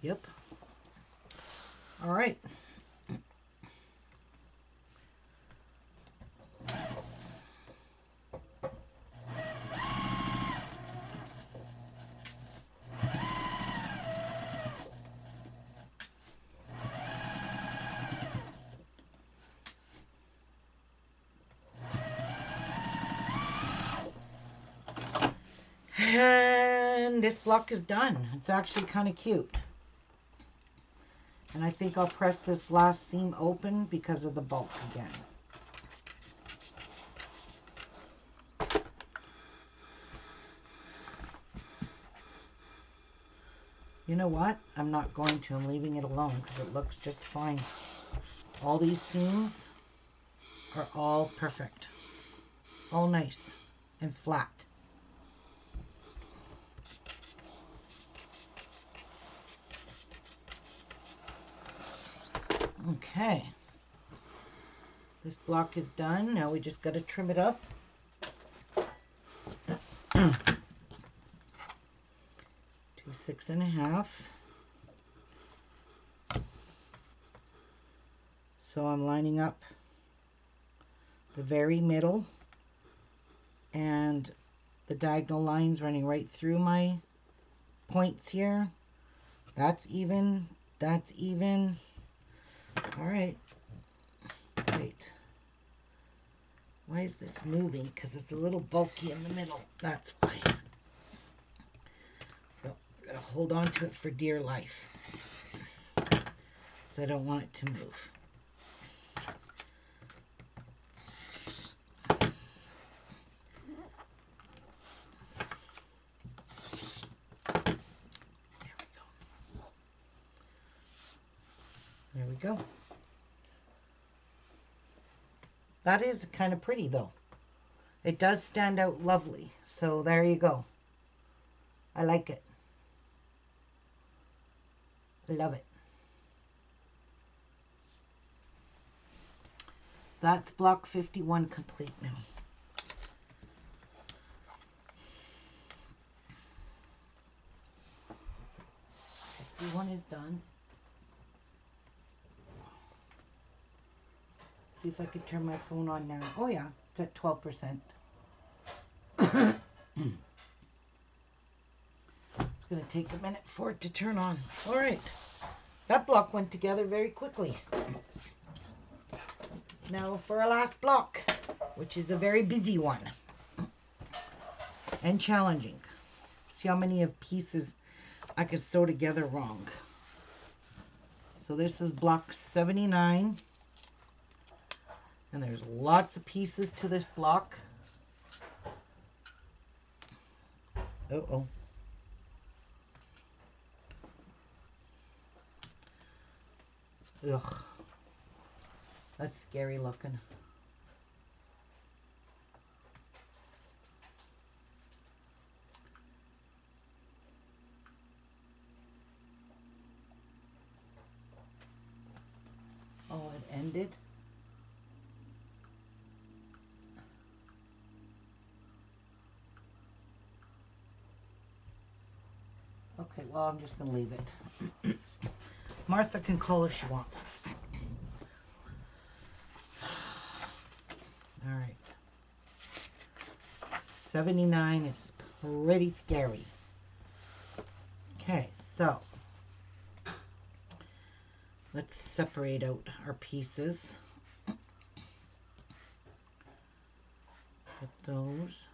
Yep. All right. And this block is done. It's actually kind of cute. And I think I'll press this last seam open because of the bulk again. You know what? I'm not going to. I'm leaving it alone because it looks just fine. All these seams are all perfect. All nice and flat. Okay. This block is done. Now we just got to trim it up. To 6.5. So I'm lining up the very middle and the diagonal lines running right through my points here. That's even. That's even. All right. Wait. Why is this moving? Because it's a little bulky in the middle. That's why. So I'm going to hold on to it for dear life. So I don't want it to move. There we go. That is kind of pretty though. It does stand out lovely. So there you go. I like it. Love it. That's block 51 complete now. So 51 is done. See if I could turn my phone on now. Oh yeah, it's at 12%. It's going to take a minute for it to turn on. All right. That block went together very quickly. Now for our last block, which is a very busy one and challenging. See how many of pieces I could sew together wrong. So this is block 79. And there's lots of pieces to this block. Uh-oh. Ugh. That's scary looking. Oh, it ended? Okay, well, I'm just going to leave it. Martha can call if she wants. All right. 79 is pretty scary. Okay, so let's separate out our pieces. Put those,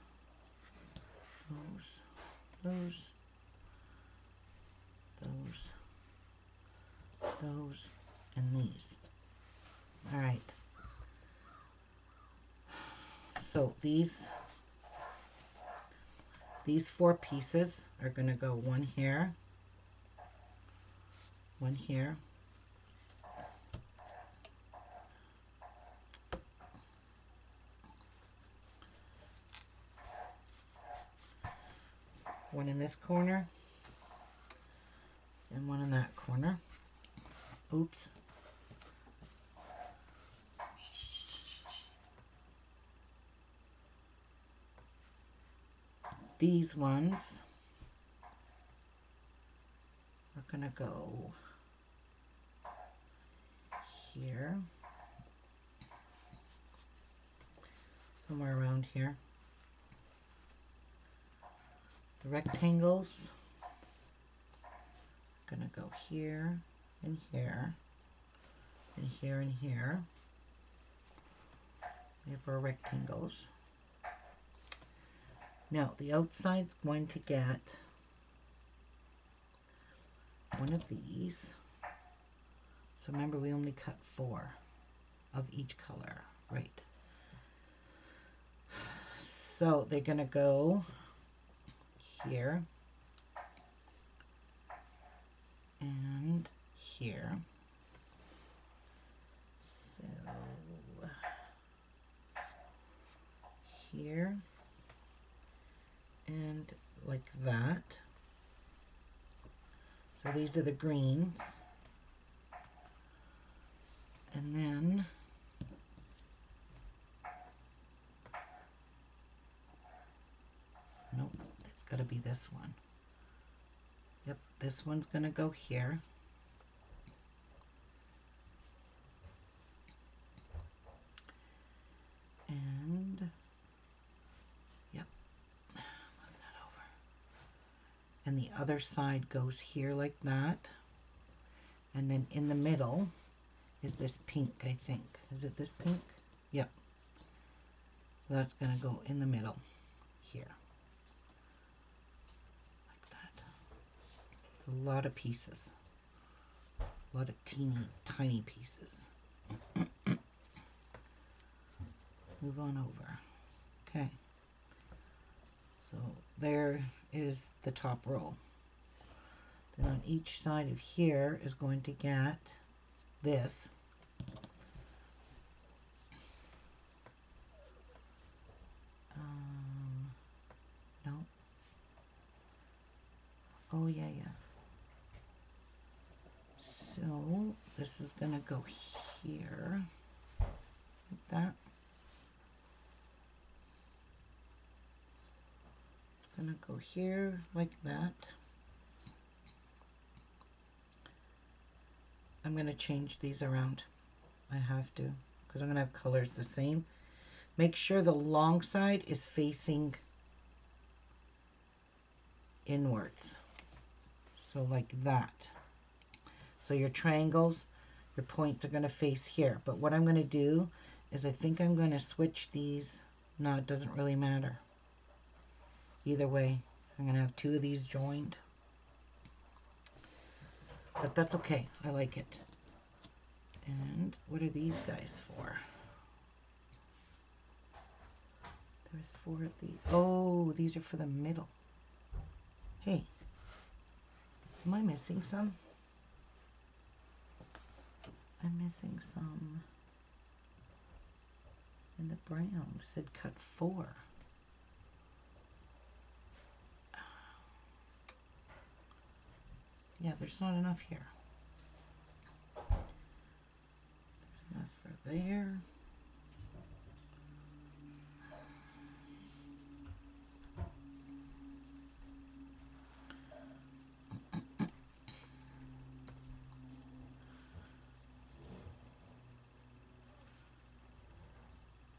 those, and these. All right. So these 4 pieces are going to go one here, one here, one in this corner, and one in that corner. Oops. These ones are going to go here, somewhere around here. The rectangles are going to go here and here and here and here. We have our rectangles. Now the outside's going to get one of these. So remember, we only cut 4 of each color, right? So they're going to go here and here. So here and like that. So these are the greens. And then got to be this one. Yep, this one's going to go here. And, yep, move that over. And the other side goes here like that. And then in the middle is this pink, I think. Is it this pink? Yep. So that's going to go in the middle here. Like that. It's a lot of pieces. A lot of teeny, tiny pieces. Move on over. Okay. So there is the top row. Then on each side of here is going to get this. No. Oh, yeah. So this is going to go here, like that. It's going to go here, like that. I'm going to change these around. I have to, because I'm going to have colors the same. Make sure the long side is facing inwards. So like that. So your triangles, your points are going to face here. But what I'm going to do is I think I'm going to switch these. No, it doesn't really matter. Either way, I'm going to have two of these joined. But that's okay. I like it. And what are these guys for? There's four of these. Oh, these are for the middle. Hey, am I missing some? I'm missing some in the brown. It said cut 4. Yeah, there's not enough here. There's enough for there.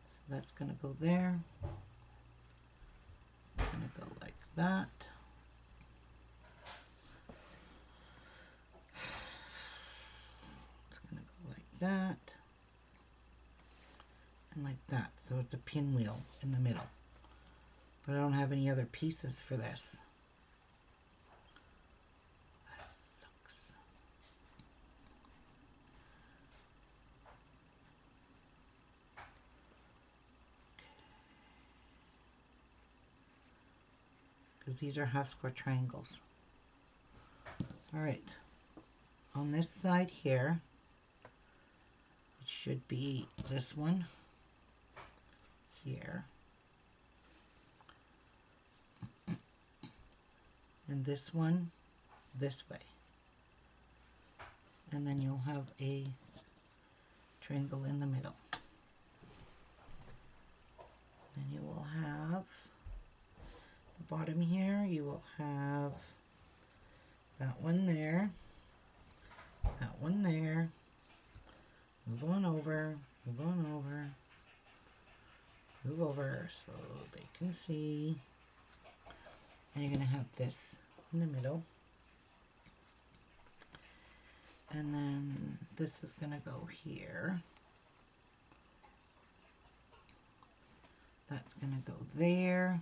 So that's going to go there. It's going to go like that. It's going to go like that. And like that. So it's a pinwheel in the middle. But I don't have any other pieces for this. That sucks. Because these are half square triangles. Alright. On this side here, it should be this one here. And this one this way. And then you'll have a triangle in the middle. Then you will have the bottom here, you will have that one there, that one there. Move on over, move on over, move over so they can see. And you're going to have this in the middle. And then this is going to go here. That's going to go there.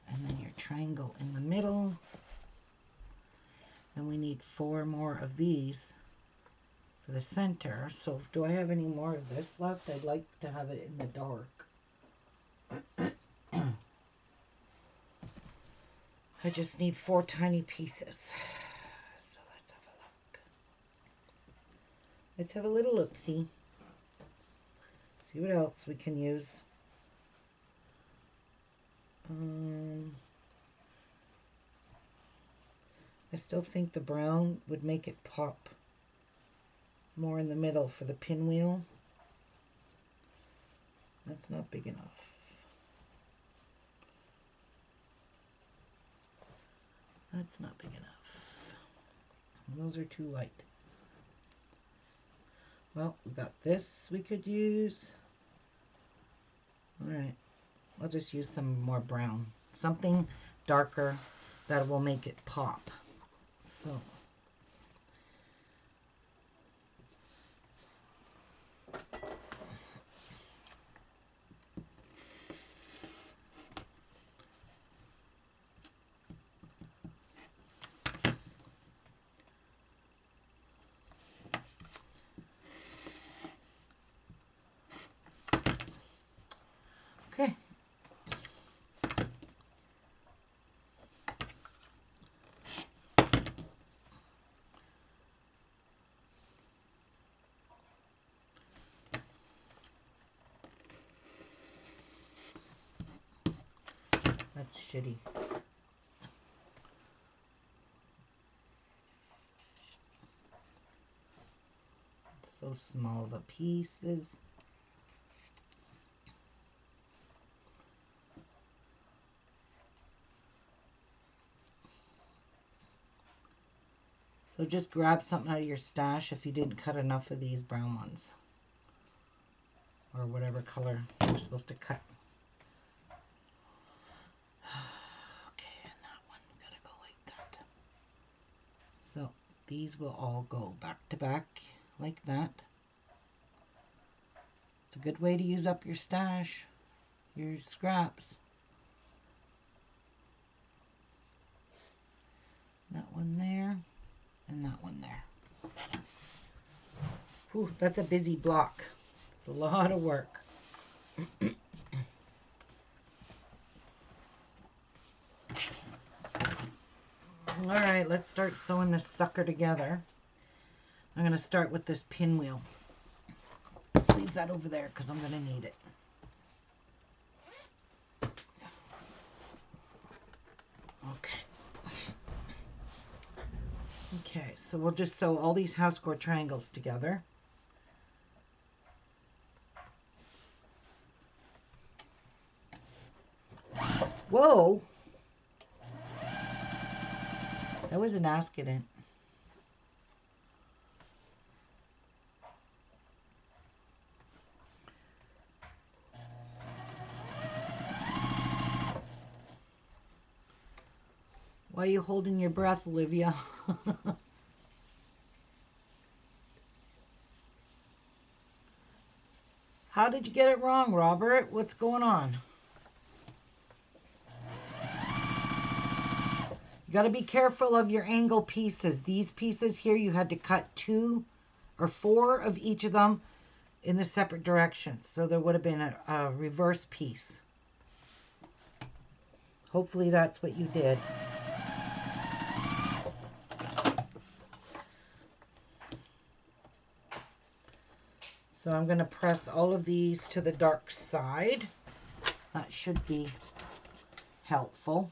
And then your triangle in the middle. And we need 4 more of these for the center. So do I have any more of this left? I'd like to have it in the dark. I just need 4 tiny pieces. So let's have a look. Let's have a little look-see. See what else we can use. I still think the brown would make it pop more in the middle for the pinwheel. That's not big enough. That's not big enough. Those are too light. Well, we got this we could use. All right, I'll just use some more brown. Something darker that will make it pop. So. Okay. That's shitty. So small the pieces. So just grab something out of your stash if you didn't cut enough of these brown ones. Or whatever color you're supposed to cut. Okay, and that one gotta go like that. So these will all go back to back like that. It's a good way to use up your stash, your scraps. That one there, and that one there. Whew, that's a busy block. It's a lot of work. All right, let's start sewing this sucker together. I'm going to start with this pinwheel. Leave that over there because I'm going to need it. Okay. Okay, so we'll just sew all these half square triangles together. Whoa! That was an accident. Why are you holding your breath, Olivia? How did you get it wrong, Robert? What's going on? You got to be careful of your angle pieces. These pieces here, you had to cut 2 or 4 of each of them in the separate directions. So there would have been a reverse piece. Hopefully that's what you did. So I'm going to press all of these to the dark side. That should be helpful.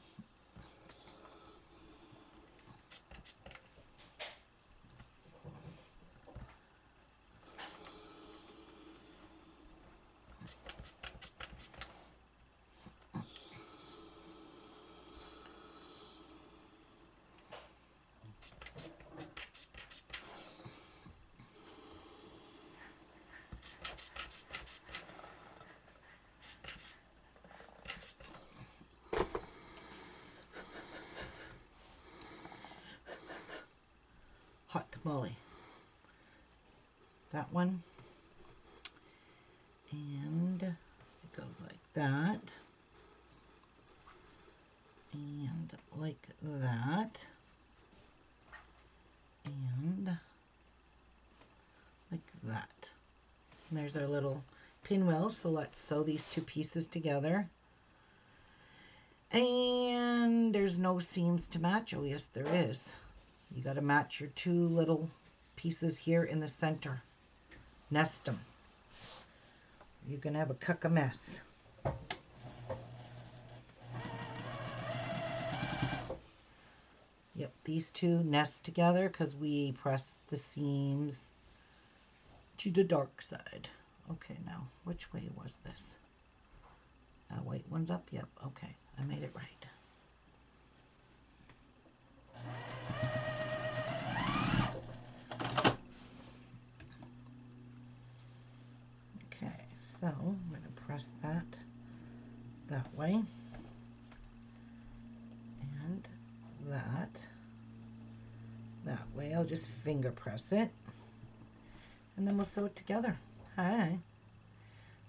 Hot tamale. That one. And it goes like that. And like that. And like that. And there's our little pinwheel. So let's sew these 2 pieces together. And there's no seams to match. Oh yes, there is. You got to match your 2 little pieces here in the center. Nest them. You're going to have a cuck of mess. Yep, these 2 nest together because we pressed the seams to the dark side. Okay, now, which way was this? White one's up? Yep, okay. I made it right. Okay, so I'm going to press that way, and that way. I'll just finger press it, and then we'll sew it together. Hi.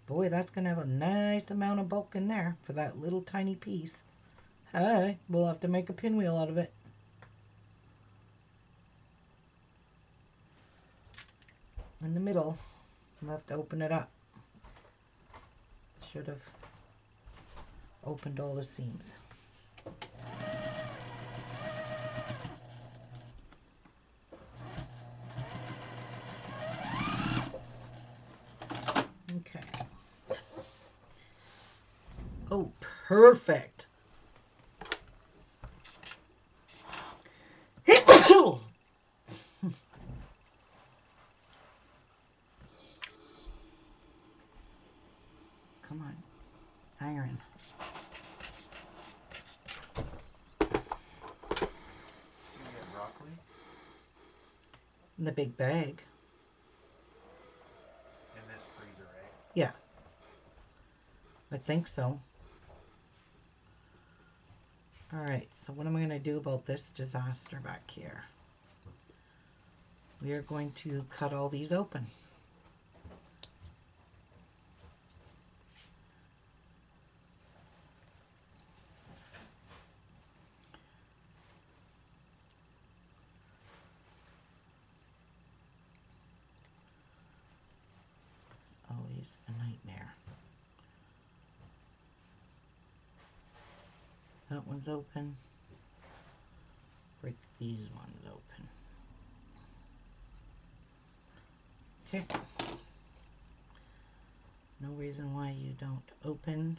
Boy, that's going to have a nice amount of bulk in there for that little tiny piece. Hi. We'll have to make a pinwheel out of it. In the middle, we'll have to open it up. Should have opened all the seams. Okay. Oh, perfect. Come on, iron. So you had broccoli? In the big bag. In this freezer, right? Yeah. I think so. Alright, so what am I going to do about this disaster back here? We are going to cut all these open. It's always a nightmare. That one's open. Break these ones open. Okay. No reason why you don't open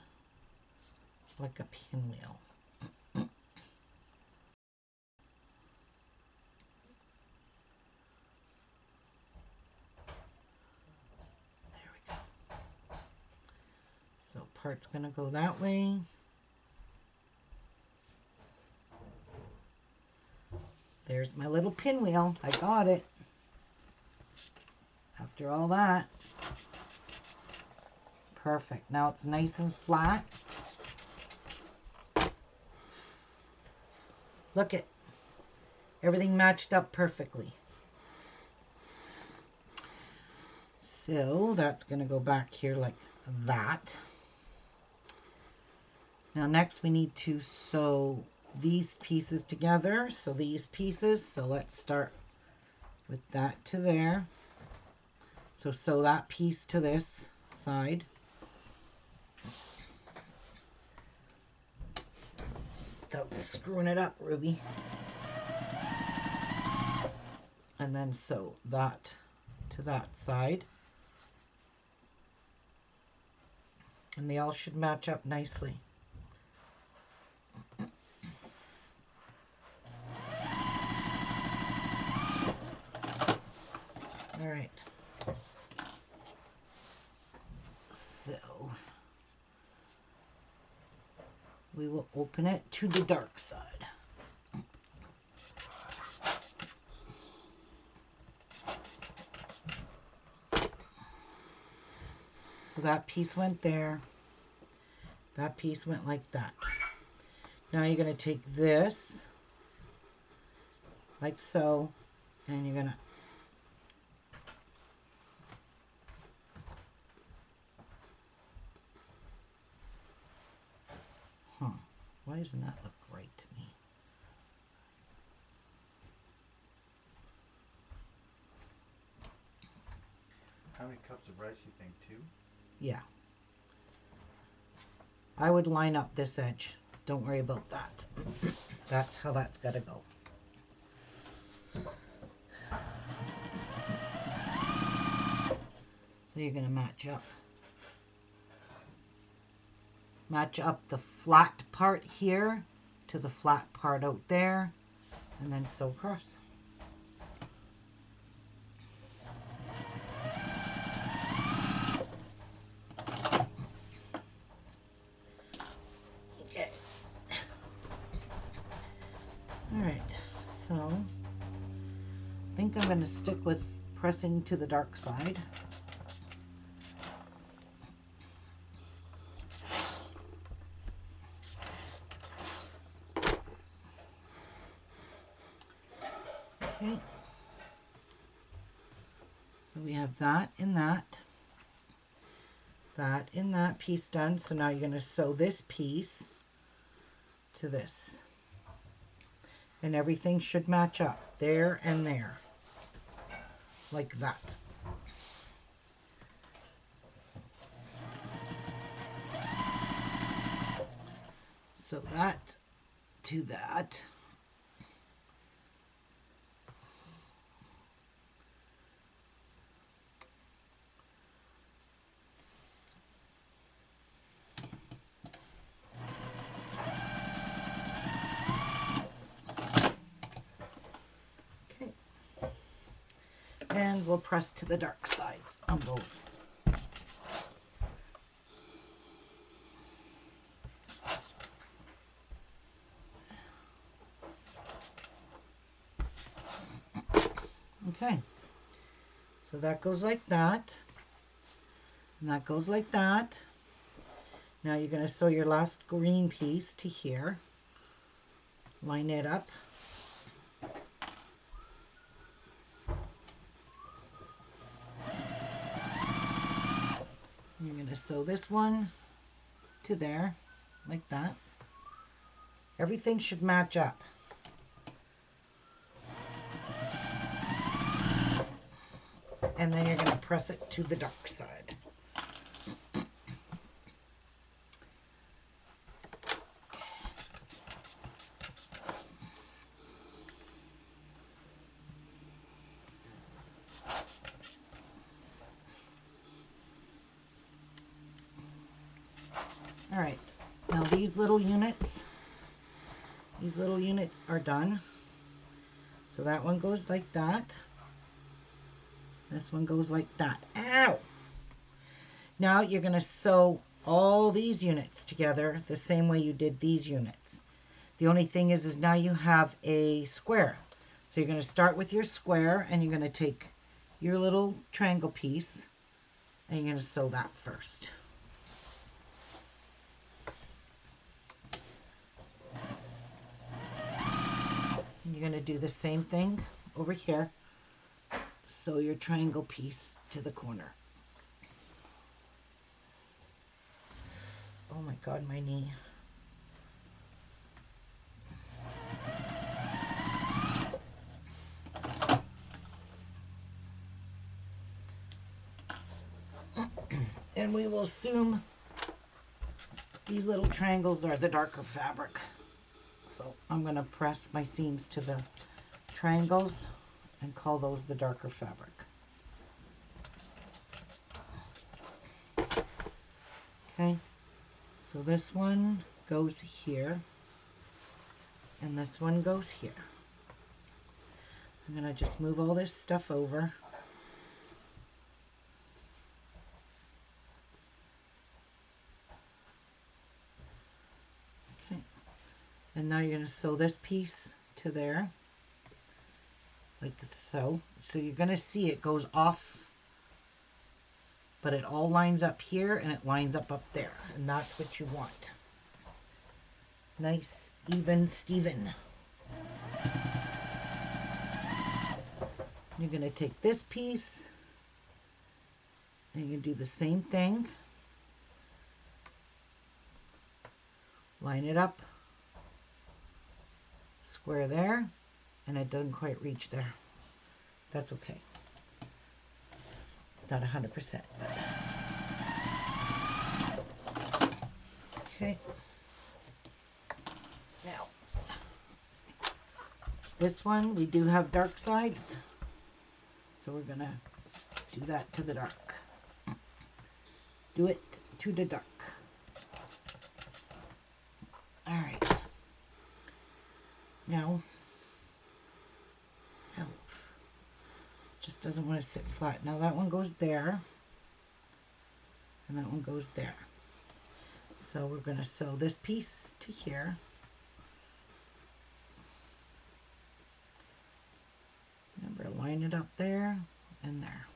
like a pinwheel. There we go. So part's gonna go that way. There's my little pinwheel. I got it. After all that. Perfect. Now it's nice and flat. Look it. Everything matched up perfectly. So that's going to go back here like that. Now next we need to sew these pieces together. So these pieces. So let's start with that to there. So sew that piece to this side. Without screwing it up, Ruby. And then sew that to that side. And they all should match up nicely. All right. So we will open it to the dark side. So that piece went there. That piece went like that. Now you're going to take this, like so, and you're going to why doesn't that look right to me? How many cups of rice you think? 2? Yeah. I would line up this edge. Don't worry about that. That's how that's got to go. So you're going to match up the flat part here to the flat part out there, and then sew across. Okay. All right. think I'm going to stick with pressing to the dark side. Okay. So we have that and that and that piece done. So now you're going to sew this piece to this. And everything should match up there and there. Like that. So that to that. Okay. And we'll press to the dark sides on both. Okay, so that goes like that, and that goes like that. Now you're going to sew your last green piece to here, line it up, you're going to sew this one to there, like that. Everything should match up. And then you're going to press it to the dark side. All right, now these little units are done. So that one goes like that. This one goes like that. Ow! Now you're going to sew all these units together the same way you did these units. The only thing is now you have a square. So you're going to start with your square and you're going to take your little triangle piece and you're going to sew that first. And you're going to do the same thing over here. Sew your triangle piece to the corner. Oh my God, my knee. And we will assume these little triangles are the darker fabric. So I'm going to press my seams to the triangles and call those the darker fabric. Okay, so this one goes here and this one goes here. I'm going to just move all this stuff over. Okay, and now you're going to sew this piece to there, like so. So you're going to see it goes off, but it all lines up here and it lines up there, and that's what you want. Nice, even Steven. You're going to take this piece and you do the same thing. Line it up, square there, and it doesn't quite reach there. That's okay. Not 100%. Okay. Now, this one, we do have dark sides. So we're going to do that to the dark. Do it to the dark. All right. Now, just doesn't want to sit flat. Now that one goes there, and that one goes there. So we're going to sew this piece to here. Remember, line line it up there and there.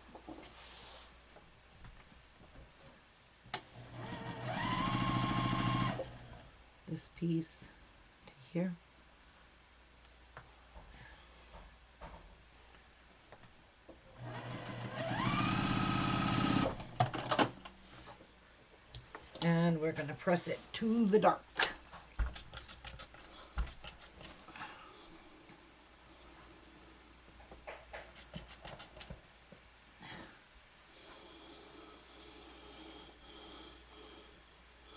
This piece to here. And we're going to press it to the dark.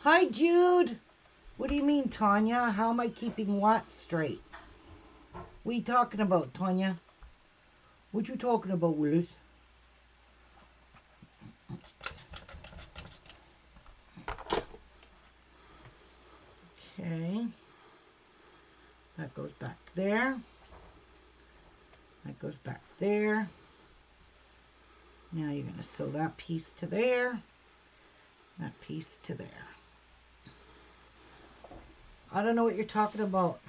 Hi, Jude. What do you mean, Tanya? How am I keeping what straight? What are you talking about, Tanya? What you talking about, Willis? Okay. That goes back there. That goes back there. Now you're going to sew that piece to there. That piece to there. I don't know what you're talking about.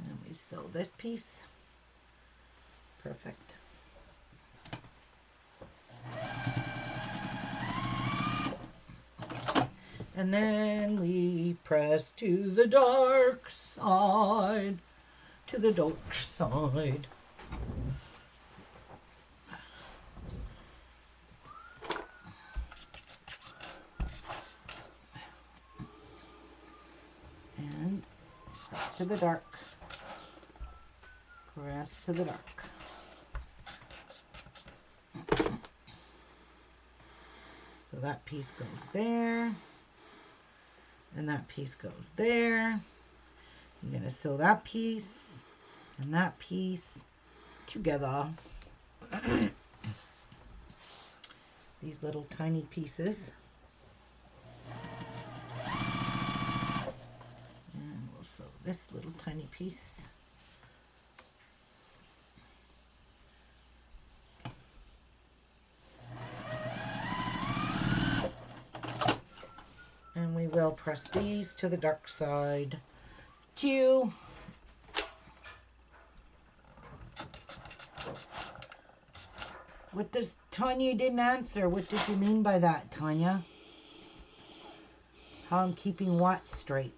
And we sew this piece. Perfect. And then we press to the dark side, to the dark side. And press to the dark. Press to the dark. So that piece goes there. And that piece goes there. You're going to sew that piece and that piece together. These little tiny pieces. And we'll sew this little tiny piece. And we will press these to the dark side too. What does Tanya didn't answer? What did you mean by that, Tanya? How I'm keeping what straight?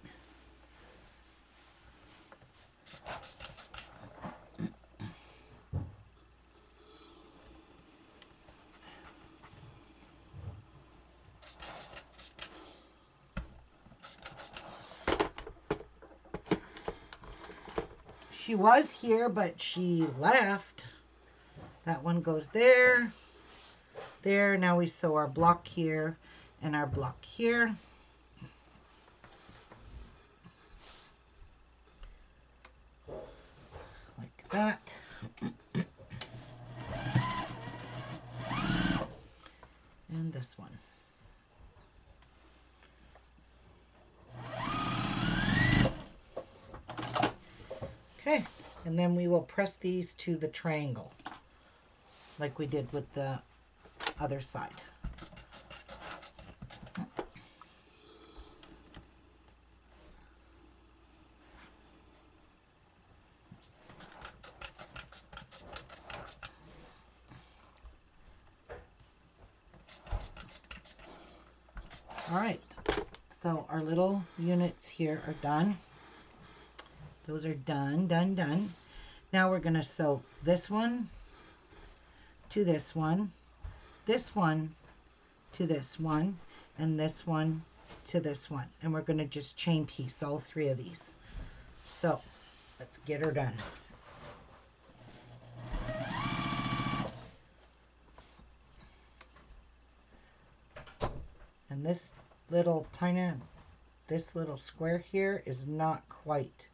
She was here, but she left. That one goes there, there. Now we sew our block here and our block here. Like that. And this one. Okay, and then we will press these to the triangle like we did with the other side. All right, so our little units here are done. Those are done, done, done. Now we're going to sew this one to this one to this one, and this one to this one. And we're going to just chain piece all three of these. So let's get her done. And this little this little square here is not quite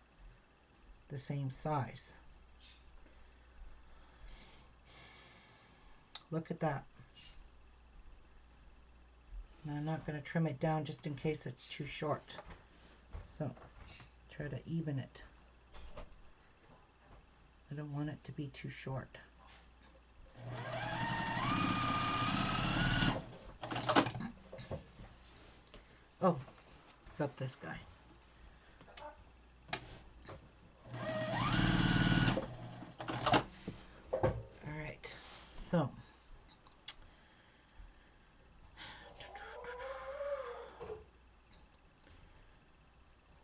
the same size. Look at that. And I'm not going to trim it down just in case it's too short. So Try to even it. I don't want it to be too short. Oh, got this guy. All right, so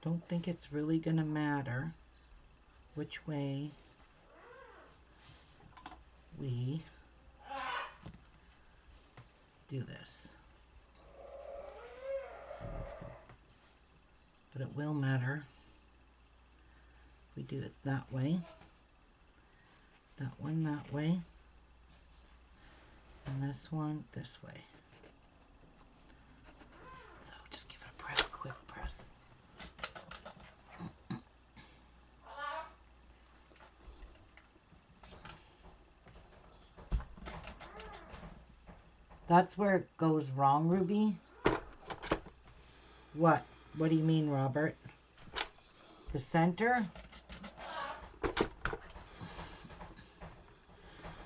don't think it's really gonna matter which way we do this. But it will matter. We do it that way, that one that way, and this one this way. So just give it a press, quick press. That's where it goes wrong, Ruby. What? What do you mean, Robert? The center?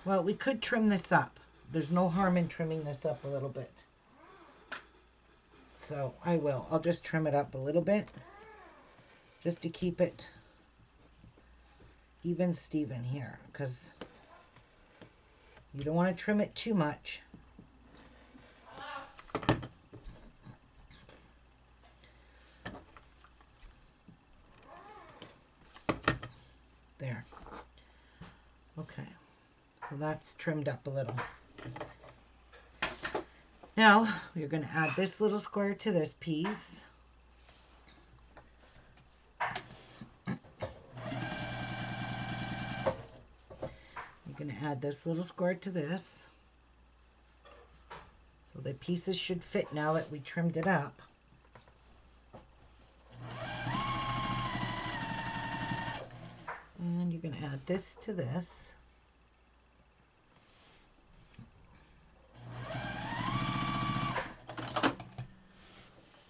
Well, we could trim this up. There's no harm in trimming this up a little bit. So I will. I'll just trim it up a little bit just to keep it even Steven here, because you don't want to trim it too much. There. Okay. So that's trimmed up a little. Now you're going to add this little square to this piece. You're going to add this little square to this. So the pieces should fit now that we trimmed it up. And you're going to add this to this.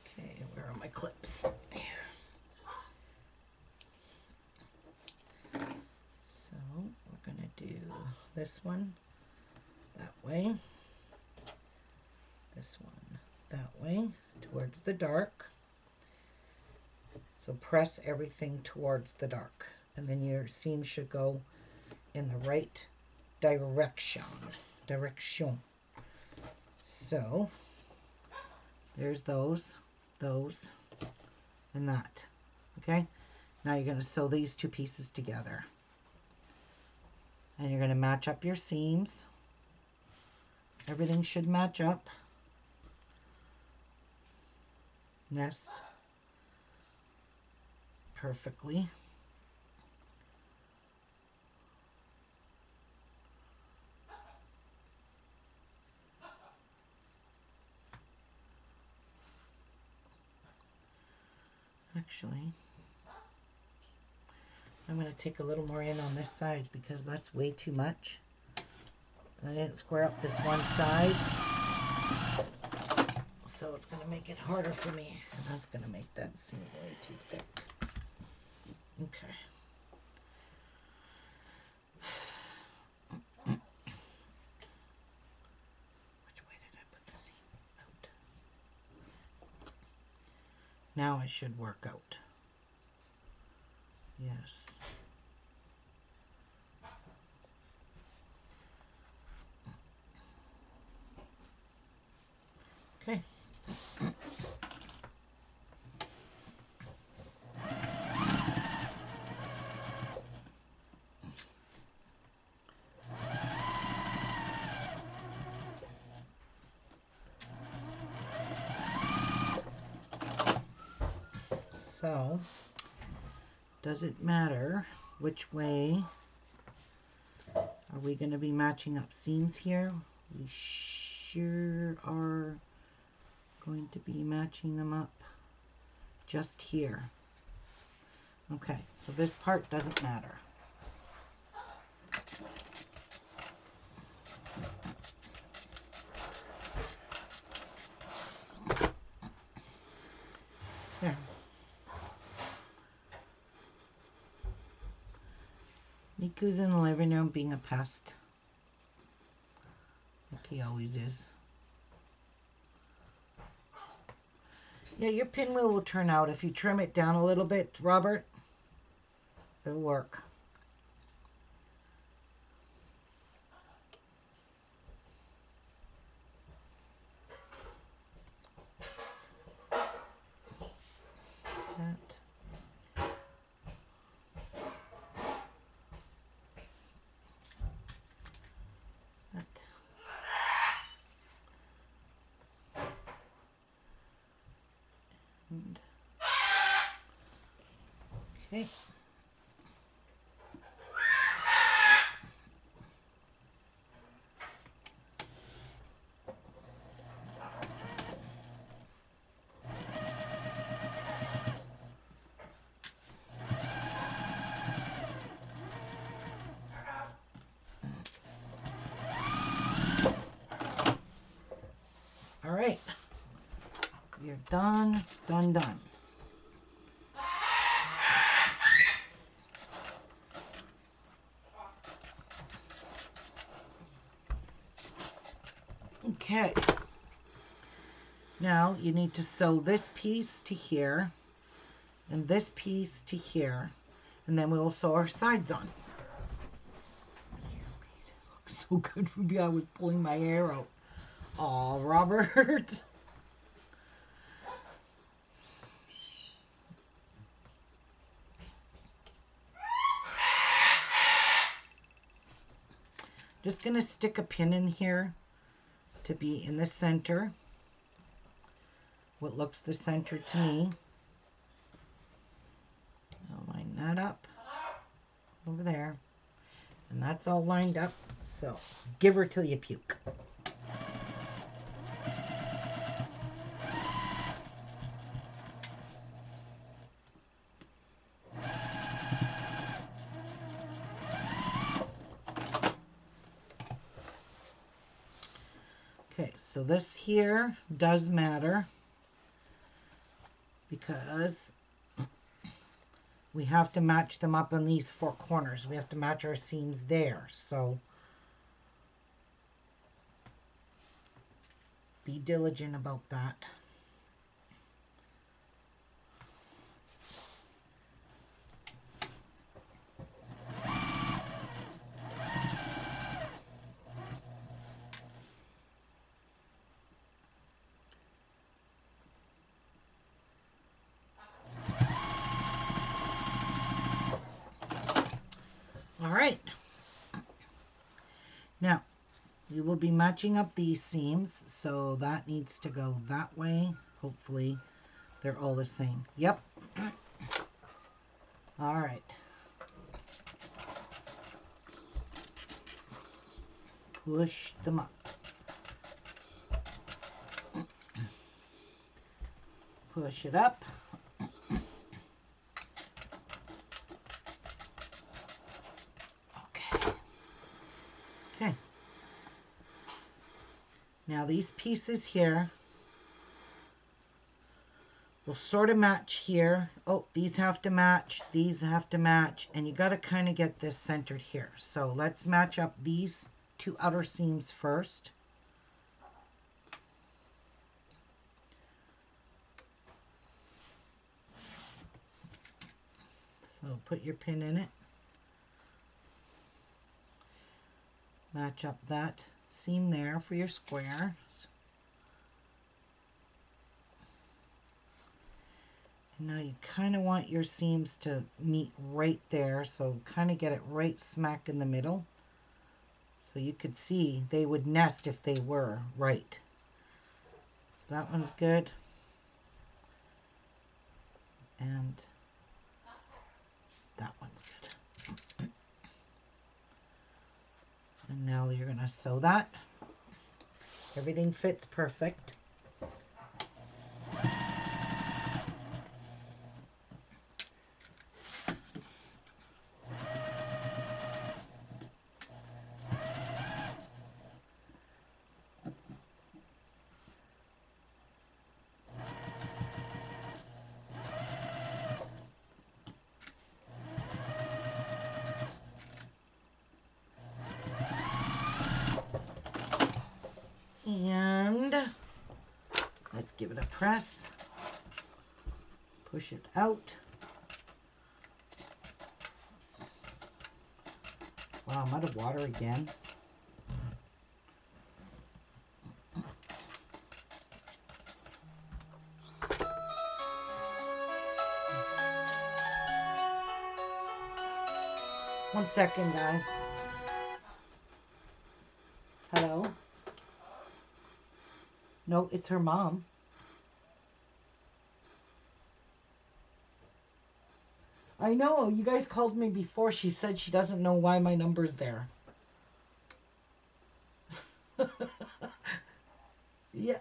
Okay, where are my clips? So we're going to do this one that way, this one that way, towards the dark. So press everything towards the dark, and then your seam should go in the right direction. So there's those, and that. Okay, now you're going to sew these two pieces together, and you're going to match up your seams. Everything should match up. Nest perfectly. Actually, I'm going to take a little more in on this side because that's way too much. I didn't square up this one side, so it's going to make it harder for me, and that's going to make that seam way too thick. Okay. Which way did I put the seam? Out. Now it should work out. Yes. Okay. So, does it matter which way are we going to be matching up seams here? We sure are going to be matching them up just here. Okay, so this part doesn't matter. There. Miku's in the living room being a pest. Like he always is. Yeah, your pinwheel will turn out. If you trim it down a little bit, Robert, it'll work. That. That. And. Okay. All right. You're done, done. Okay. Now you need to sew this piece to here and this piece to here, and then we will sew our sides on. It looks so good for me. I was pulling my hair out. Aw, Robert. Just gonna stick a pin in here to be in the center. What looks the center to me. I'll line that up over there. And that's all lined up. So give her till you puke. Okay, so this here does matter because we have to match them up on these four corners. We have to match our seams there. So be diligent about that. All right. Now, we will be matching up these seams, so that needs to go that way. Hopefully, they're all the same. Yep. All right. Push them up. Push it up. Okay. Okay. Now these pieces here will sort of match here. Oh, these have to match, these have to match, and you got to kind of get this centered here. So let's match up these two outer seams first. So put your pin in it. Match up that seam there for your squares. And now you kind of want your seams to meet right there, so kind of get it right smack in the middle. So you could see they would nest if they were right. So that one's good. And that one's good. And now you're going to sew that. Everything fits perfect. Give it a press. Push it out. Wow, I'm out of water again. One second, guys. Hello? No, it's her mom. I know, you guys called me before. She said she doesn't know why my number's there. Yeah.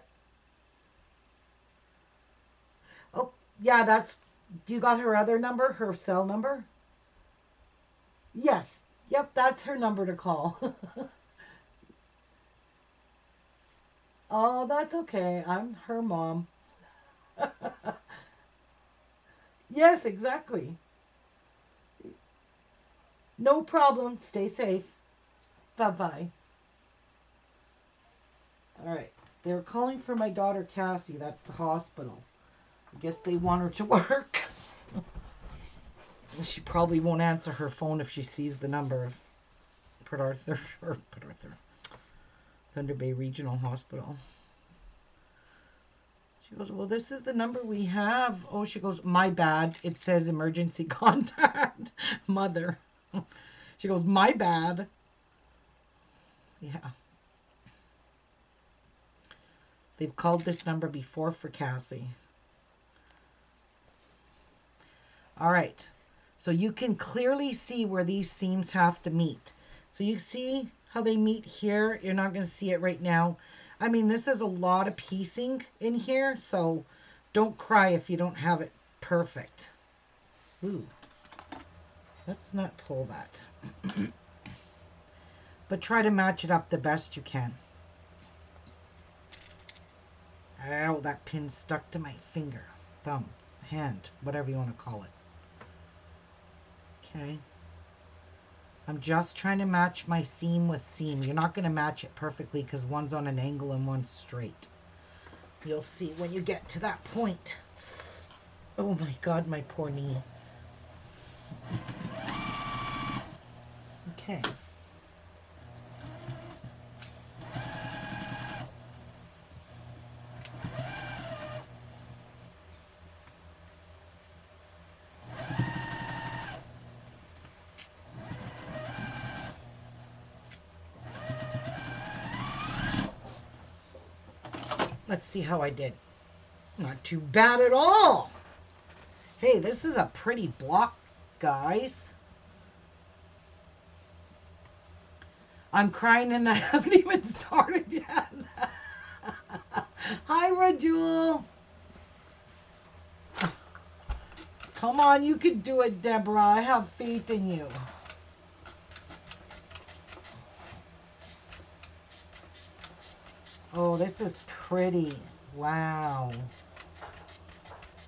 Oh, yeah, that's... You got her other number? Her cell number? Yes. Yep, that's her number to call. Oh, that's okay. I'm her mom. Yes, exactly. No problem. Stay safe. Bye-bye. All right. They're calling for my daughter, Cassie. That's the hospital. I guess they want her to work. She probably won't answer her phone if she sees the number of Thunder Bay Regional Hospital. She goes, well, this is the number we have. Oh, she goes, my bad. It says emergency contact. Mother. She goes, my bad. Yeah. They've called this number before for Cassie. All right. So you can clearly see where these seams have to meet. So you see how they meet here? You're not going to see it right now. I mean, this is a lot of piecing in here, so don't cry if you don't have it perfect. Ooh. Let's not pull that. But try to match it up the best you can. Ow, that pin stuck to my finger, thumb, hand, whatever you want to call it. Okay. I'm just trying to match my seam with seam. You're not going to match it perfectly because one's on an angle and one's straight. You'll see when you get to that point. Oh my God, my poor knee. Okay. Let's see how I did. Not too bad at all. Hey, this is a pretty block, guys. I'm crying and I haven't even started yet. Hi, Rajul. Come on, you can do it, Deborah. I have faith in you. Oh, this is pretty. Wow.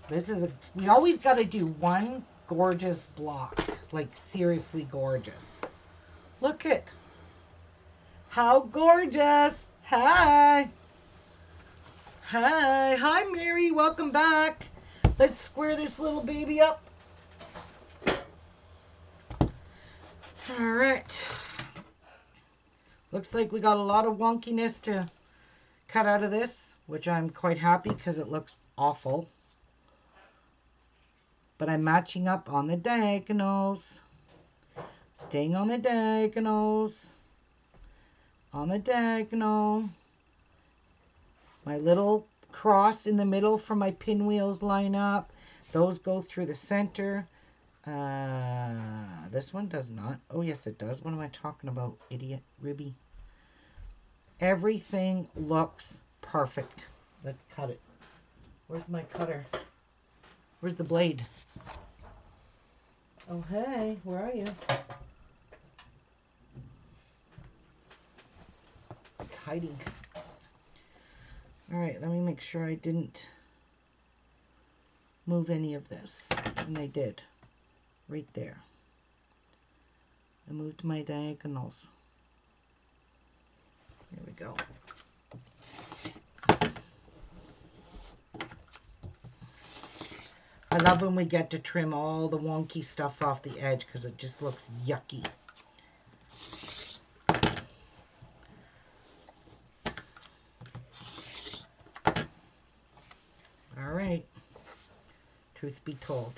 This is a... We always got to do one gorgeous block. Like, seriously gorgeous. Look at... How gorgeous. Hi. Hi. Hi, Mary. Welcome back. Let's square this little baby up. All right. Looks like we got a lot of wonkiness to cut out of this, which I'm quite happy because it looks awful. But I'm matching up on the diagonals. Staying on the diagonals. On the diagonal. My little cross in the middle for my pinwheels line up. Those go through the center. This one does not. Oh, yes, it does. What am I talking about, idiot Ruby? Everything looks perfect. Let's cut it. Where's my cutter? Where's the blade? Oh, hey, where are you? It's hiding. All right, let me make sure I didn't move any of this. And I did. Right there. I moved my diagonals. Here we go. I love when we get to trim all the wonky stuff off the edge because it just looks yucky. All right. Truth be told.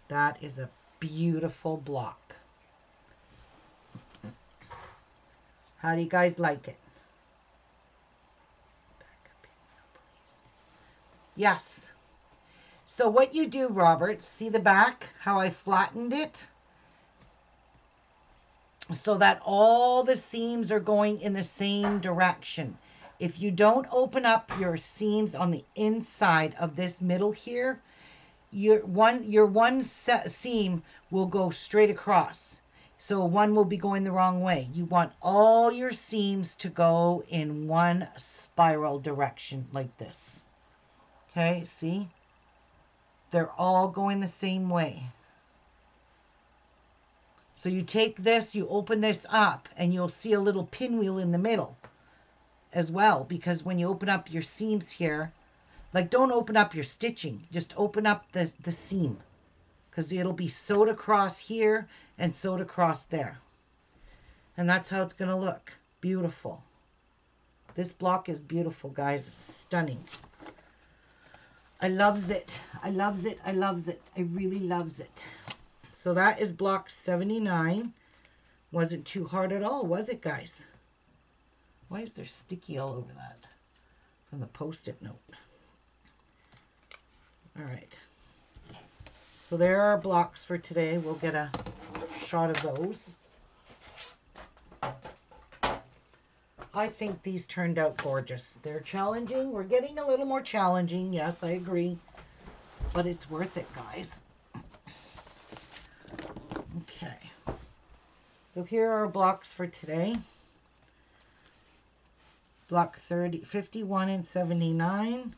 That is a beautiful block. How do you guys like it? Yes. So what you do, Robert, see the back, how I flattened it? So that all the seams are going in the same direction. If you don't open up your seams on the inside of this middle here, your one seam will go straight across. So one will be going the wrong way. You want all your seams to go in one spiral direction like this. Okay, see? They're all going the same way. So you take this, you open this up, and you'll see a little pinwheel in the middle as well, because when you open up your seams here, like don't open up your stitching, just open up the seam, because it'll be sewed across here and sewed across there. And that's how it's going to look. Beautiful. This block is beautiful, guys. It's stunning. I loves it. I loves it. I loves it. I really loves it. So that is block 79. Wasn't too hard at all, was it, guys? Why is there sticky all over that? From the Post-it note. All right. So there are our blocks for today. We'll get a shot of those. I think these turned out gorgeous. They're challenging. We're getting a little more challenging. Yes, I agree. But it's worth it, guys. Okay. So here are our blocks for today. Block 30, 51 and 79,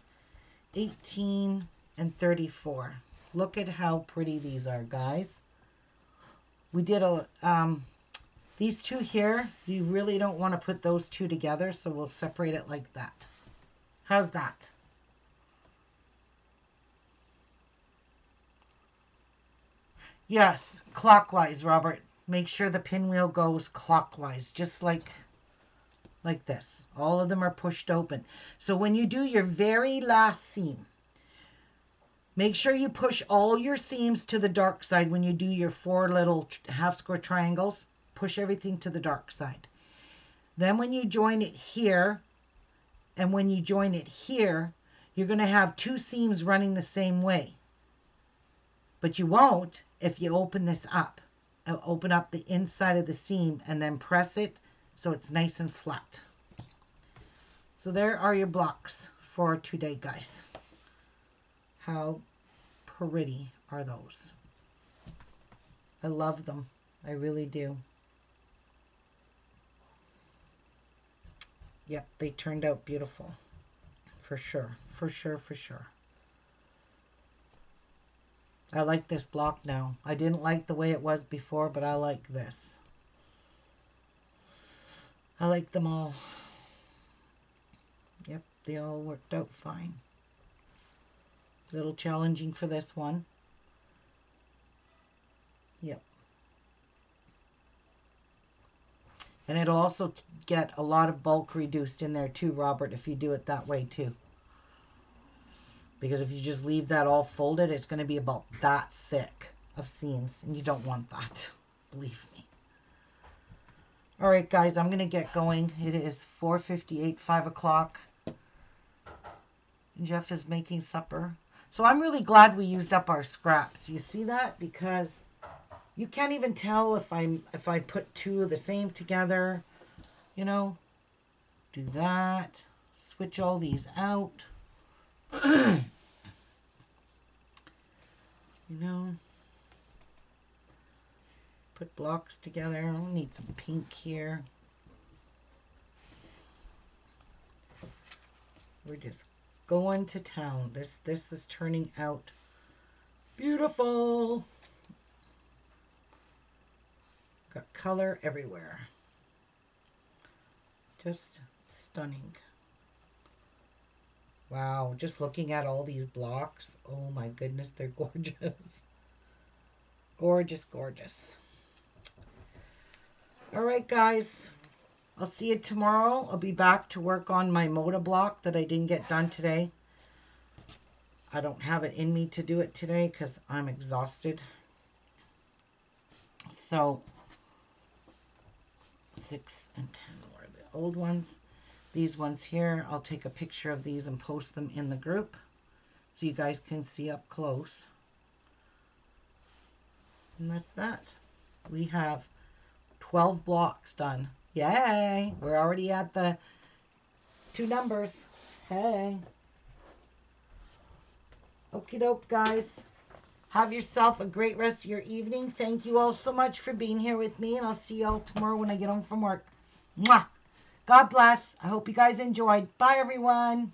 18 and 34. Look at how pretty these are, guys. We did these two here, you really don't want to put those two together, so we'll separate it like that. How's that? Yes, clockwise, Robert. Make sure the pinwheel goes clockwise, just like this. All of them are pushed open. So when you do your very last seam, make sure you push all your seams to the dark side when you do your 4 little half square triangles. Push everything to the dark side. Then when you join it here, and when you join it here, you're going to have 2 seams running the same way. But you won't if you open this up. Open up the inside of the seam and then press it so it's nice and flat. So there are your blocks for today, guys. How pretty are those? I love them. I really do. Yep, they turned out beautiful. For sure. For sure, for sure. I like this block now. I didn't like the way it was before, but I like this. I like them all. Yep, they all worked out fine. A little challenging for this one. Yep. And it'll also get a lot of bulk reduced in there too, Robert, if you do it that way too. Because if you just leave that all folded, it's going to be about that thick of seams. And you don't want that. Believe me. All right, guys, I'm going to get going. It is 4:58, 5 o'clock. Jeff is making supper. So I'm really glad we used up our scraps. You see that? Because you can't even tell if I put 2 of the same together. You know, do that. Switch all these out. You know, put blocks together. I need some pink here. We're just going to town. This is turning out beautiful. Got color everywhere. Just stunning. Wow, just looking at all these blocks. Oh my goodness, they're gorgeous. Gorgeous, gorgeous. All right, guys. I'll see you tomorrow. I'll be back to work on my Moda block that I didn't get done today. I don't have it in me to do it today because I'm exhausted. So, 6 and 10 were the old ones. These ones here, I'll take a picture of these and post them in the group so you guys can see up close. And that's that. We have 12 blocks done. Yay! We're already at the 2 numbers. Hey. Okie doke, guys. Have yourself a great rest of your evening. Thank you all so much for being here with me, and I'll see you all tomorrow when I get home from work. Mwah! God bless. I hope you guys enjoyed. Bye, everyone.